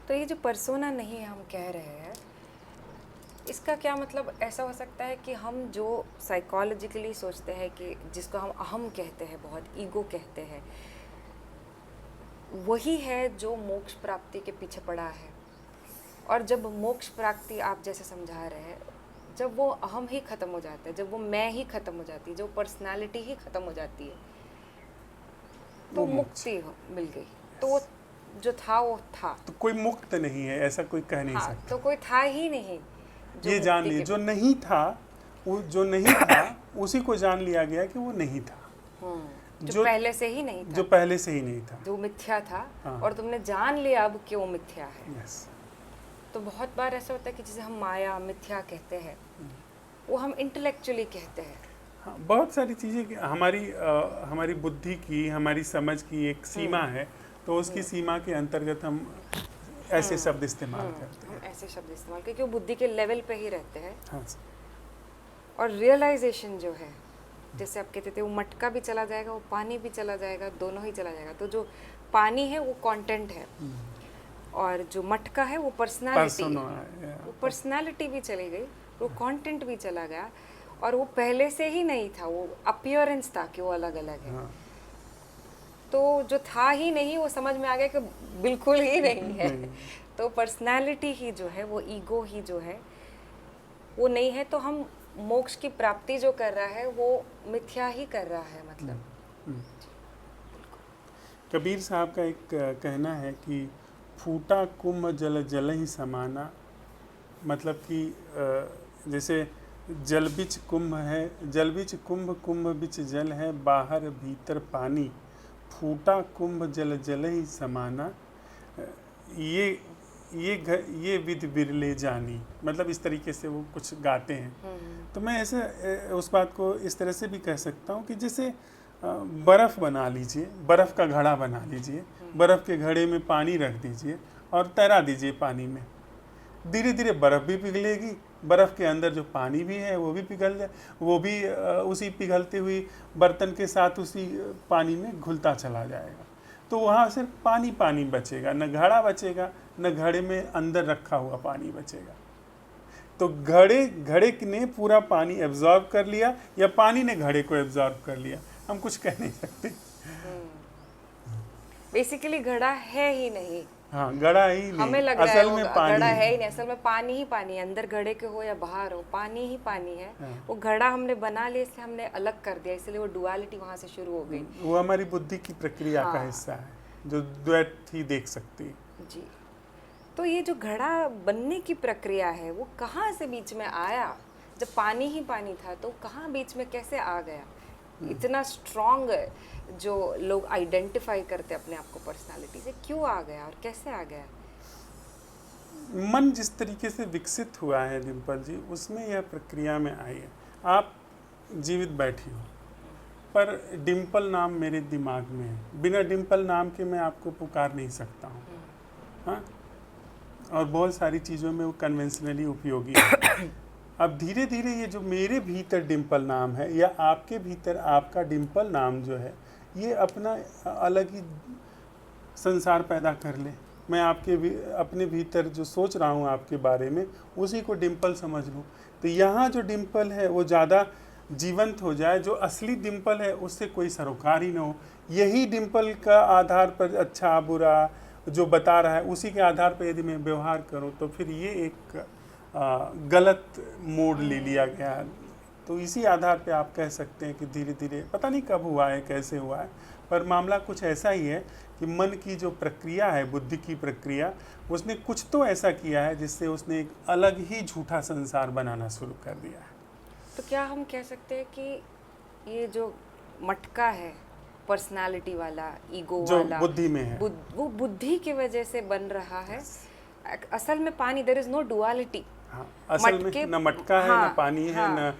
तो ये जो पर्सोना नहीं है हम कह रहे हैं, इसका क्या मतलब ऐसा हो सकता है कि हम जो साइकोलॉजिकली सोचते हैं कि जिसको हम अहम कहते हैं, बहुत ईगो कहते हैं, वही है जो मोक्ष प्राप्ति के पीछे पड़ा है। और जब मोक्ष प्राप्ति आप जैसे समझा रहे हैं, जब वो अहम ही ख़त्म हो जाता है, जब वो मैं ही ख़त्म हो जाती है, जो पर्सनालिटी ही ख़त्म हो जाती है, तो मुक्ति मिल गई। तो वो जो था वो था। तो कोई मुक्त नहीं है ऐसा कोई कह नहीं हाँ, सकता। तो कोई था ही नहीं। ये जान लिया, जो नहीं था, वो जो नहीं था उसी को जान लिया गया कि वो नहीं था। जो पहले से ही नहीं था, जो पहले से ही नहीं था, जो मिथ्या था। हाँ। और तुमने जान लिया अब कि वो मिथ्या है। यस। तो बहुत बार ऐसा होता है कि जिसे हम माया मिथ्या कहते हैं, वो हम इंटेलेक्चुअली कहते हैं। हाँ, बहुत सारी चीज़ें हमारी बुद्धि की, हमारी समझ की एक सीमा है, तो उसकी सीमा के अंतर्गत हम ऐसे शब्द इस्तेमाल करते हैं। हम ऐसे शब्द इस्तेमाल क्योंकि वो बुद्धि के लेवल पे ही रहते हैं। हाँ। और रियलाइजेशन जो है, जैसे आप कहते थे, वो मटका भी चला जाएगा, वो पानी भी चला जाएगा, दोनों ही चला जाएगा। तो जो पानी है वो कंटेंट है, और जो मटका है वो पर्सनालिटी है। वो पर्सनालिटी भी चली गई, वो कंटेंट भी चला गया, और वो पहले से ही नहीं था, वो अपीयरेंस था कि वो अलग अलग है। हाँ। तो जो था ही नहीं वो समझ में आ गया कि बिल्कुल ही नहीं है। तो पर्सनालिटी ही जो है, वो ईगो ही जो है, वो नहीं है। तो हम मोक्ष की प्राप्ति जो कर रहा है वो मिथ्या ही कर रहा है। मतलब कबीर साहब का एक कहना है कि फूटा कुंभ जल जल ही समाना, मतलब कि जैसे जल बिच कुंभ है, जल बिच कुंभ, कुंभ बिच जल है, बाहर भीतर पानी, फूटा कुंभ जल जल ही समाना, ये विधि बिरले जानी। मतलब इस तरीके से वो कुछ गाते हैं। तो मैं ऐसे उस बात को इस तरह से भी कह सकता हूँ कि जैसे बर्फ़ बना लीजिए, बर्फ़ का घड़ा बना लीजिए, बर्फ़ के घड़े में पानी रख दीजिए और तैरा दीजिए पानी में। धीरे धीरे बर्फ़ भी पिघलेगी, बर्फ़ के अंदर जो पानी भी है वो भी पिघल जाए, वो भी उसी पिघलती हुई बर्तन के साथ उसी पानी में घुलता चला जाएगा। तो वहाँ सिर्फ पानी पानी बचेगा, न घड़ा बचेगा, न घड़े में अंदर रखा हुआ पानी बचेगा। तो घड़े ने पूरा पानी एब्जॉर्ब कर लिया या पानी ने घड़े को एब्जॉर्ब कर लिया, हम कुछ कह नहीं सकते। बेसिकली घड़ा है ही नहीं। हाँ, घड़ा ही नहीं, हमें लग रहा असल है में पानी घड़ा है ही नहीं, असल में पानी ही पानी है। अंदर घड़े के हो या बाहर हो, पानी ही पानी है। हाँ। वो घड़ा हमने बना लिया, इसलिए हमने अलग कर दिया, इसलिए वो डुअलिटी वहाँ से शुरू हो गई। वो हमारी बुद्धि की प्रक्रिया का हिस्सा है जो द्वैत ही देख सकती है। जी। तो ये जो घड़ा बनने की प्रक्रिया है वो कहाँ से बीच में आया? जब पानी ही पानी था तो कहाँ बीच में कैसे आ गया? इतना स्ट्रॉन्ग जो लोग आइडेंटिफाई करते अपने आप को पर्सनालिटी से, क्यों आ गया और कैसे आ गया? मन जिस तरीके से विकसित हुआ है डिम्पल जी, उसमें यह प्रक्रिया में आई है। आप जीवित बैठी हो, पर डिम्पल नाम मेरे दिमाग में है, बिना डिम्पल नाम के मैं आपको पुकार नहीं सकता हूँ। हाँ, और बहुत सारी चीज़ों में वो कन्वेंशनली उपयोगी है। अब धीरे धीरे ये जो मेरे भीतर डिम्पल नाम है या आपके भीतर आपका डिम्पल नाम जो है, ये अपना अलग ही संसार पैदा कर ले। मैं अपने भीतर जो सोच रहा हूँ आपके बारे में, उसी को डिम्पल समझ लूँ। तो यहाँ जो डिम्पल है वो ज़्यादा जीवंत हो जाए, जो असली डिम्पल है उससे कोई सरोकार ही ना हो। यही डिम्पल का आधार पर अच्छा बुरा जो बता रहा है, उसी के आधार पर यदि मैं व्यवहार करूँ तो फिर ये एक गलत मोड़ ले लिया गया है। तो इसी आधार पे आप कह सकते हैं कि धीरे धीरे, पता नहीं कब हुआ है, कैसे हुआ है, पर मामला कुछ ऐसा ही है कि मन की जो प्रक्रिया है, बुद्धि की प्रक्रिया, उसने कुछ तो ऐसा किया है जिससे उसने एक अलग ही झूठा संसार बनाना शुरू कर दिया है। तो क्या हम कह सकते हैं कि ये जो मटका है पर्सनालिटी वाला, ईगो जो वाला, बुद्धि में है, वो बुद्धि की वजह से बन रहा है। असल में पानी, देयर इज नो डुअलिटी। हाँ, असल में न मटका है, न पानी है, न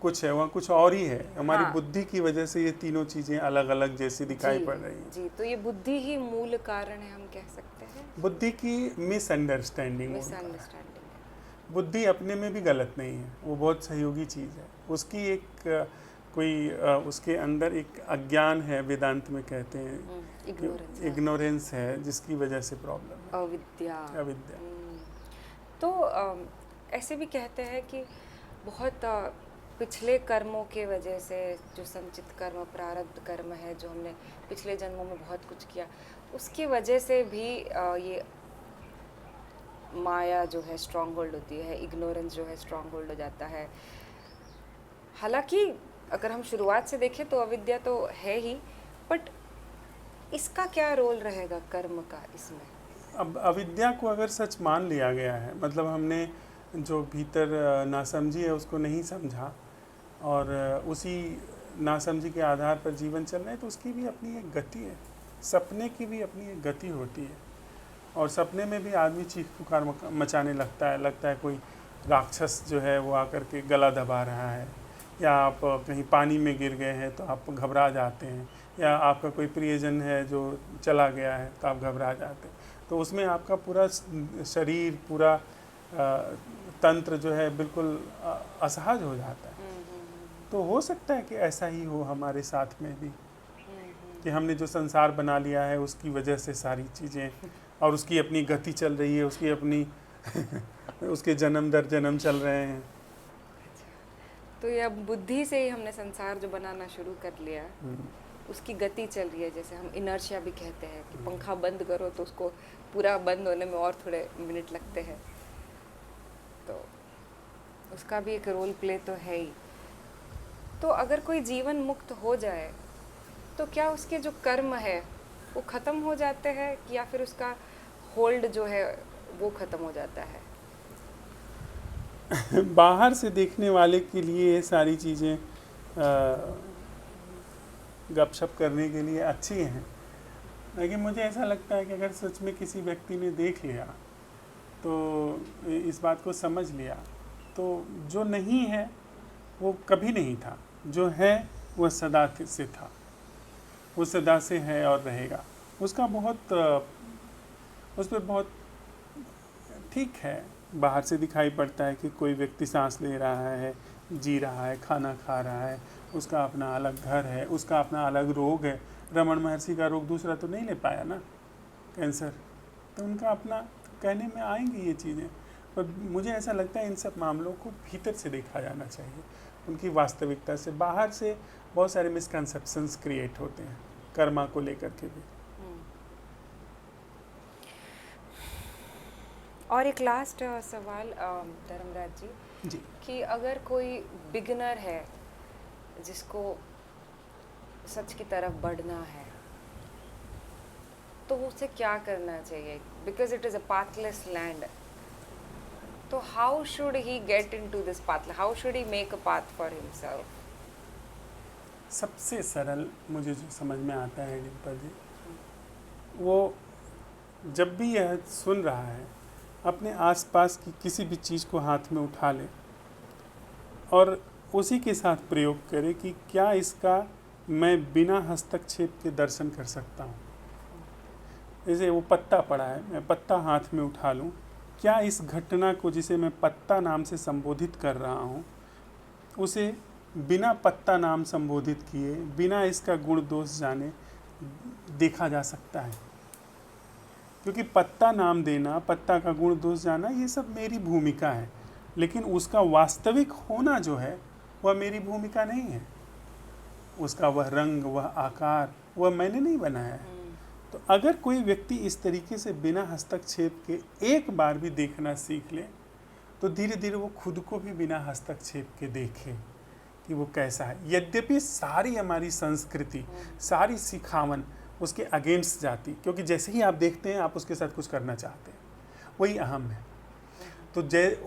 कुछ है, वहाँ कुछ और ही है। हमारी बुद्धि की वजह से ये तीनों चीजें अलग अलग जैसी दिखाई पड़ रही हैं। जी, तो ये बुद्धि ही मूल कारण है, हम कह सकते हैं। बुद्धि की मिसअंडरस्टैंडिंग। मिसअंडरस्टैंडिंग। बुद्धि अपने में भी गलत नहीं है, वो बहुत सहयोगी चीज़ है। उसकी एक कोई उसके अंदर एक अज्ञान है, वेदांत में कहते हैं इग्नोरेंस है, जिसकी वजह से प्रॉब्लम है, अविद्या। अविद्या। तो ऐसे भी कहते हैं कि बहुत पिछले कर्मों के वजह से, जो संचित कर्म, प्रारब्ध कर्म है, जो हमने पिछले जन्मों में बहुत कुछ किया, उसकी वजह से भी ये माया जो है स्ट्रॉन्ग होल्ड होती है, इग्नोरेंस जो है स्ट्रॉन्ग होल्ड हो जाता है। हालांकि अगर हम शुरुआत से देखें तो अविद्या तो है ही, बट इसका क्या रोल रहेगा कर्म का इसमें? अब अविद्या को अगर सच मान लिया गया है, मतलब हमने जो भीतर नासमझी है उसको नहीं समझा और उसी नासमझी के आधार पर जीवन चल रहा है, तो उसकी भी अपनी एक गति है, सपने की भी अपनी एक गति होती है। और सपने में भी आदमी चीख पुकार मचाने लगता है कोई राक्षस जो है वो आकर के गला दबा रहा है, या आप कहीं पानी में गिर गए हैं तो आप घबरा जाते हैं, या आपका कोई प्रियजन है जो चला गया है तो आप घबरा जाते हैं। तो उसमें आपका पूरा शरीर, पूरा तंत्र जो है बिल्कुल असहज हो जाता है। तो हो सकता है कि ऐसा ही हो हमारे साथ में भी, कि हमने जो संसार बना लिया है उसकी वजह से सारी चीज़ें, और उसकी अपनी गति चल रही है, उसकी अपनी उसके जन्म दर जन्म चल रहे हैं। तो ये अब बुद्धि से ही हमने संसार जो बनाना शुरू कर लिया, उसकी गति चल रही है। जैसे हम इनर्शिया भी कहते हैं कि पंखा बंद करो तो उसको पूरा बंद होने में और थोड़े मिनट लगते हैं, तो उसका भी एक रोल प्ले तो है ही। तो अगर कोई जीवन मुक्त हो जाए तो क्या उसके जो कर्म है वो ख़त्म हो जाते हैं, या फिर उसका होल्ड जो है वो ख़त्म हो जाता है? बाहर से देखने वाले के लिए ये सारी चीज़ें गपशप करने के लिए अच्छी हैं, लेकिन मुझे ऐसा लगता है कि अगर सच में किसी व्यक्ति ने देख लिया, तो इस बात को समझ लिया, तो जो नहीं है वो कभी नहीं था, जो है वह सदा से था, वो सदा से है और रहेगा। उसका बहुत उस पर बहुत ठीक है, बाहर से दिखाई पड़ता है कि कोई व्यक्ति सांस ले रहा है, जी रहा है, खाना खा रहा है, उसका अपना अलग घर है, उसका अपना अलग रोग है। रमन महर्षि का रोग दूसरा तो नहीं ले पाया ना, कैंसर, तो उनका अपना कहने में आएंगी ये चीज़ें। पर मुझे ऐसा लगता है इन सब मामलों को भीतर से देखा जाना चाहिए, उनकी वास्तविकता से। बाहर से बहुत सारे मिसकंसेप्शंस क्रिएट होते हैं कर्मा को लेकर के भी। और एक लास्ट सवाल धर्मराज जी, कि अगर कोई बिगिनर है जिसको सच की तरफ बढ़ना है, तो उसे क्या करना चाहिए? Because it is a pathless land, तो how should he get into this path? How should he make a path for himself? सबसे सरल मुझे जो समझ में आता है डिम्पल जी, वो जब भी यह सुन रहा है, अपने आसपास की किसी भी चीज़ को हाथ में उठा ले और उसी के साथ प्रयोग करे कि क्या इसका मैं बिना हस्तक्षेप के दर्शन कर सकता हूँ। जैसे वो पत्ता पड़ा है, मैं पत्ता हाथ में उठा लूँ, क्या इस घटना को जिसे मैं पत्ता नाम से संबोधित कर रहा हूँ, उसे बिना पत्ता नाम संबोधित किए, बिना इसका गुण दोष जाने देखा जा सकता है? क्योंकि पत्ता नाम देना, पत्ता का गुण दोष जाना, ये सब मेरी भूमिका है, लेकिन उसका वास्तविक होना जो है वह मेरी भूमिका नहीं है। उसका वह रंग, वह आकार, वह मैंने नहीं बनाया है। तो अगर कोई व्यक्ति इस तरीके से बिना हस्तक्षेप के एक बार भी देखना सीख ले, तो धीरे धीरे वो खुद को भी बिना हस्तक्षेप के देखे कि वो कैसा है। यद्यपि सारी हमारी संस्कृति, सारी सिखावन उसके अगेंस्ट जाती, क्योंकि जैसे ही आप देखते हैं आप उसके साथ कुछ करना चाहते हैं, वही अहम है। तो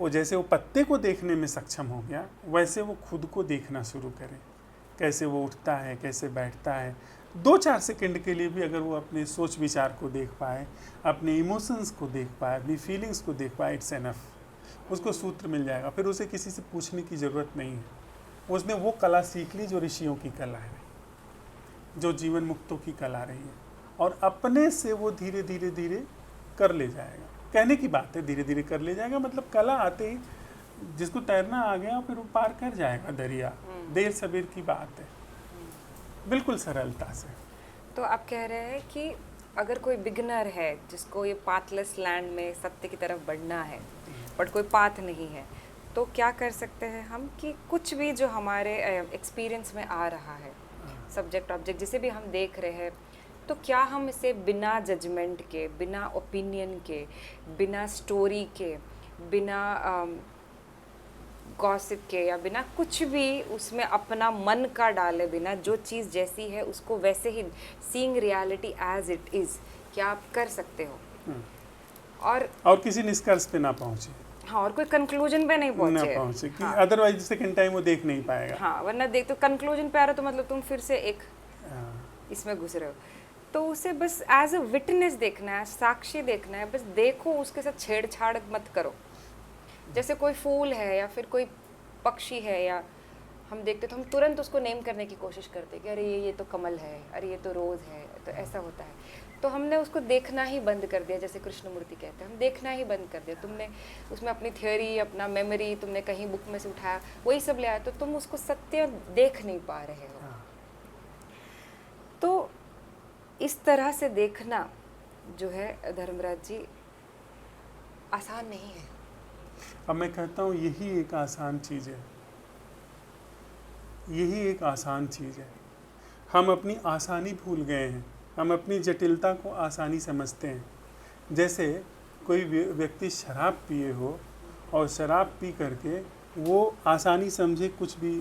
जैसे वो पत्ते को देखने में सक्षम हो गया, वैसे वो खुद को देखना शुरू करे, कैसे वो उठता है, कैसे बैठता है। 2-4 सेकंड के लिए भी अगर वो अपने सोच विचार को देख पाए, अपने इमोशंस को देख पाए, अपनी फीलिंग्स को देख पाए, इट्स एनफ। उसको सूत्र मिल जाएगा, फिर उसे किसी से पूछने की ज़रूरत नहीं है। उसने वो कला सीख ली जो ऋषियों की कला है, जो जीवन मुक्तों की कला रही है, और अपने से वो धीरे धीरे धीरे कर ले जाएगा। कहने की बात है, धीरे धीरे कर ले जाएगा, मतलब कला आते ही जिसको तैरना आ गया फिर वो पार कर जाएगा दरिया, देर सबेर की बात है, बिल्कुल सरलता से। तो आप कह रहे हैं कि अगर कोई बिगनर है जिसको ये पाथलेस लैंड में सत्य की तरफ बढ़ना है बट कोई पाथ नहीं है, तो क्या कर सकते हैं हम कि कुछ भी जो हमारे एक्सपीरियंस में आ रहा है, सब्जेक्ट ऑब्जेक्ट जिसे भी हम देख रहे हैं, तो क्या हम इसे बिना जजमेंट के, बिना ओपिनियन के, बिना स्टोरी के, बिना गॉसिप के या बिना कुछ भी उसमें अपना मन का डाले बिना जो चीज़ जैसी है उसको वैसे ही seeing reality as it is, क्या आप कर सकते हो? और किसी निष्कर्ष पे ना पहुंचे, हाँ, और कोई कंक्लूजन पे नहीं पहुंचे कि अदरवाइज सेकंड टाइम वो देख नहीं पाएगा। हाँ, वरना देख तो कंक्लूजन पे आ रहा तो मतलब तुम फिर से एक इसमें घुस रहे हो। तो उसे बस एज अ विटनेस देखना है, साक्षी देखना है, बस देखो, उसके साथ छेड़छाड़ मत करो। जैसे कोई फूल है या फिर कोई पक्षी है या हम देखते तो हम तुरंत उसको नेम करने की कोशिश करते कि अरे ये तो कमल है, अरे ये तो रोज़ है, तो ऐसा होता है। तो हमने उसको देखना ही बंद कर दिया, जैसे कृष्णमूर्ति कहते हैं, हम देखना ही बंद कर दिया। तुमने उसमें अपनी थ्योरी, अपना मेमोरी तुमने कहीं बुक में से उठाया, वही सब ले आया, तो तुम उसको सत्य देख नहीं पा रहे हो। तो इस तरह से देखना जो है धर्मराज जी आसान नहीं है। अब मैं कहता हूँ यही एक आसान चीज़ है, यही एक आसान चीज़ है। हम अपनी आसानी भूल गए हैं, हम अपनी जटिलता को आसानी समझते हैं। जैसे कोई व्यक्ति शराब पिए हो और शराब पी करके वो आसानी समझे कुछ भी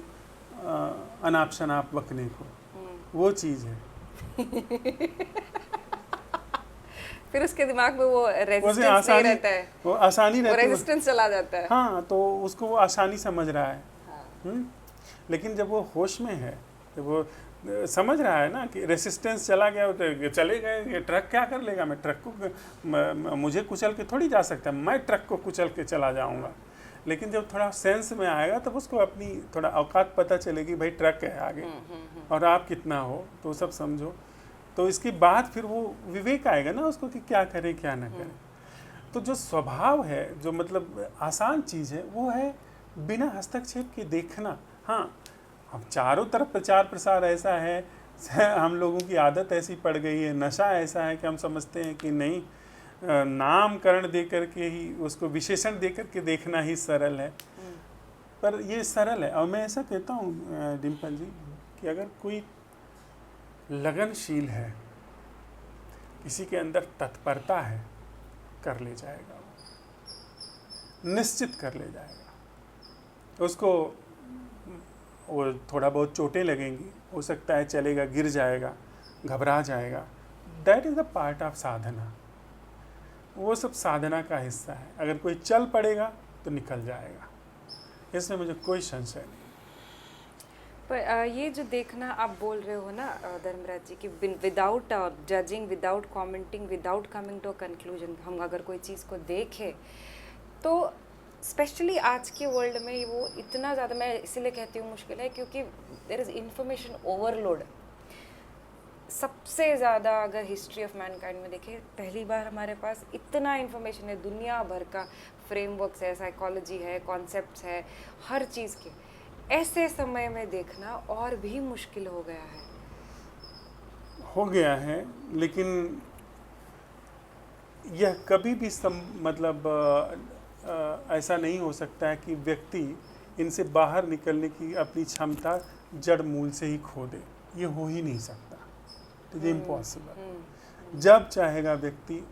अनाप शनाप बकने को, वो चीज़ है। फिर उसके दिमाग में वो रेजिस्टेंस नहीं रहता है, वो आसानी रहती है, रेजिस्टेंस चला जाता है। हाँ, तो उसको वो आसानी समझ रहा है। हाँ। लेकिन जब वो होश में है, जब वो समझ रहा है ना कि रेसिस्टेंस चला गया, तो चले गए, ये ट्रक क्या कर लेगा, मैं ट्रक को मुझे कुचल के थोड़ी जा सकता, मैं ट्रक को कुचल के चला जाऊंगा। लेकिन जब थोड़ा सेंस में आएगा तब उसको अपनी थोड़ा औकात पता चलेगी, भाई ट्रक है आगे और आप कितना हो, तो सब समझो। तो इसके बाद फिर वो विवेक आएगा ना उसको कि क्या करे क्या ना करे। तो जो स्वभाव है, जो मतलब आसान चीज़ है, वो है बिना हस्तक्षेप के देखना। हाँ, अब चारों तरफ प्रचार प्रसार ऐसा है, हम लोगों की आदत ऐसी पड़ गई है, नशा ऐसा है कि हम समझते हैं कि नहीं, नामकरण दे करके ही, उसको विशेषण दे करके देखना ही सरल है। पर ये सरल है। और मैं ऐसा कहता हूँ डिम्पल जी कि अगर कोई लगनशील है, किसी के अंदर तत्परता है, कर ले जाएगा, वो निश्चित कर ले जाएगा। उसको वो थोड़ा बहुत चोटें लगेंगी, हो सकता है चलेगा, गिर जाएगा, घबरा जाएगा, that is the part of sadhana. वो सब साधना का हिस्सा है। अगर कोई चल पड़ेगा तो निकल जाएगा, इसमें मुझे कोई संशय नहीं। पर ये जो देखना आप बोल रहे हो ना धर्मराज जी की, without judging, without commenting, without coming to a conclusion, हम अगर कोई चीज़ को देखें तो स्पेशली आज के वर्ल्ड में वो इतना ज़्यादा, मैं इसीलिए कहती हूँ मुश्किल है, क्योंकि देयर इज़ इंफॉर्मेशन ओवरलोड। सबसे ज़्यादा अगर हिस्ट्री ऑफ मैनकाइंड में देखें, पहली बार हमारे पास इतना इन्फॉर्मेशन है, दुनिया भर का फ्रेमवर्क्स है, साइकोलॉजी है, कॉन्सेप्ट्स है, हर चीज़ के। ऐसे समय में देखना और भी मुश्किल हो गया है। लेकिन यह कभी भी ऐसा नहीं हो सकता है कि व्यक्ति इनसे बाहर निकलने की अपनी क्षमता जड़ मूल से ही खो दे। ये हो ही नहीं सकता, इट इज इम्पॉसिबल। जब चाहेगा व्यक्ति,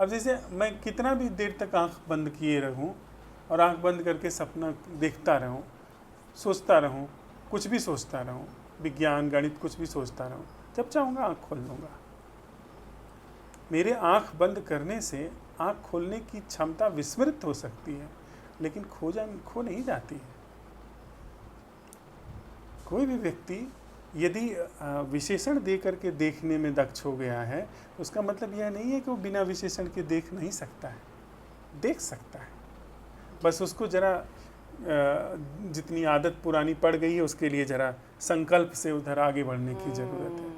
अब जैसे मैं कितना भी देर तक आंख बंद किए रहूं और आंख बंद करके सपना देखता रहूं, सोचता रहूं, कुछ भी सोचता रहूं, विज्ञान गणित कुछ भी सोचता रहूं, जब चाहूँगा आंख खोल दूंगा। मेरे आंख बंद करने से आंख खोलने की क्षमता विस्मृत हो सकती है, लेकिन खो नहीं जाती है। कोई भी व्यक्ति यदि विशेषण दे करके देखने में दक्ष हो गया है, तो उसका मतलब यह नहीं है कि वो बिना विशेषण के देख नहीं सकता है, देख सकता है। बस उसको जरा जितनी आदत पुरानी पड़ गई है, उसके लिए जरा संकल्प से उधर आगे बढ़ने की जरूरत है।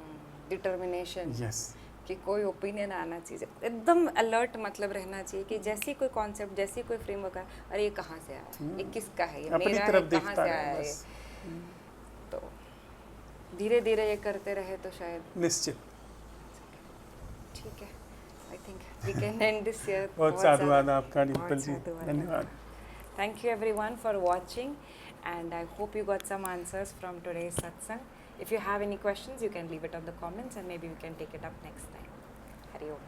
डिटर्मिनेशन। यस। कि कोई ओपिनियन आना चाहिए, एकदम अलर्ट मतलब रहना चाहिए कि जैसी कोई कॉन्सेप्ट, जैसी कोई फ्रेमवर्क है, अरे ये कहाँ से आया, ये किसका है, ये अपनी मेरा है, तरफ कहाँ देखता से रहे आया है। बस। तो धीरे धीरे ये करते रहे तो शायद निश्चित। ठीक है। I think we can end this year. बहुत साधुवाद आपका डिम्पल बहुत जी, साधुवाद धन्यवाद। Thank you everyone for watching, and I hope you got some answers from today's satsang. If you have any questions, you can leave it on the comments and maybe we can take it up next time. Hari Om.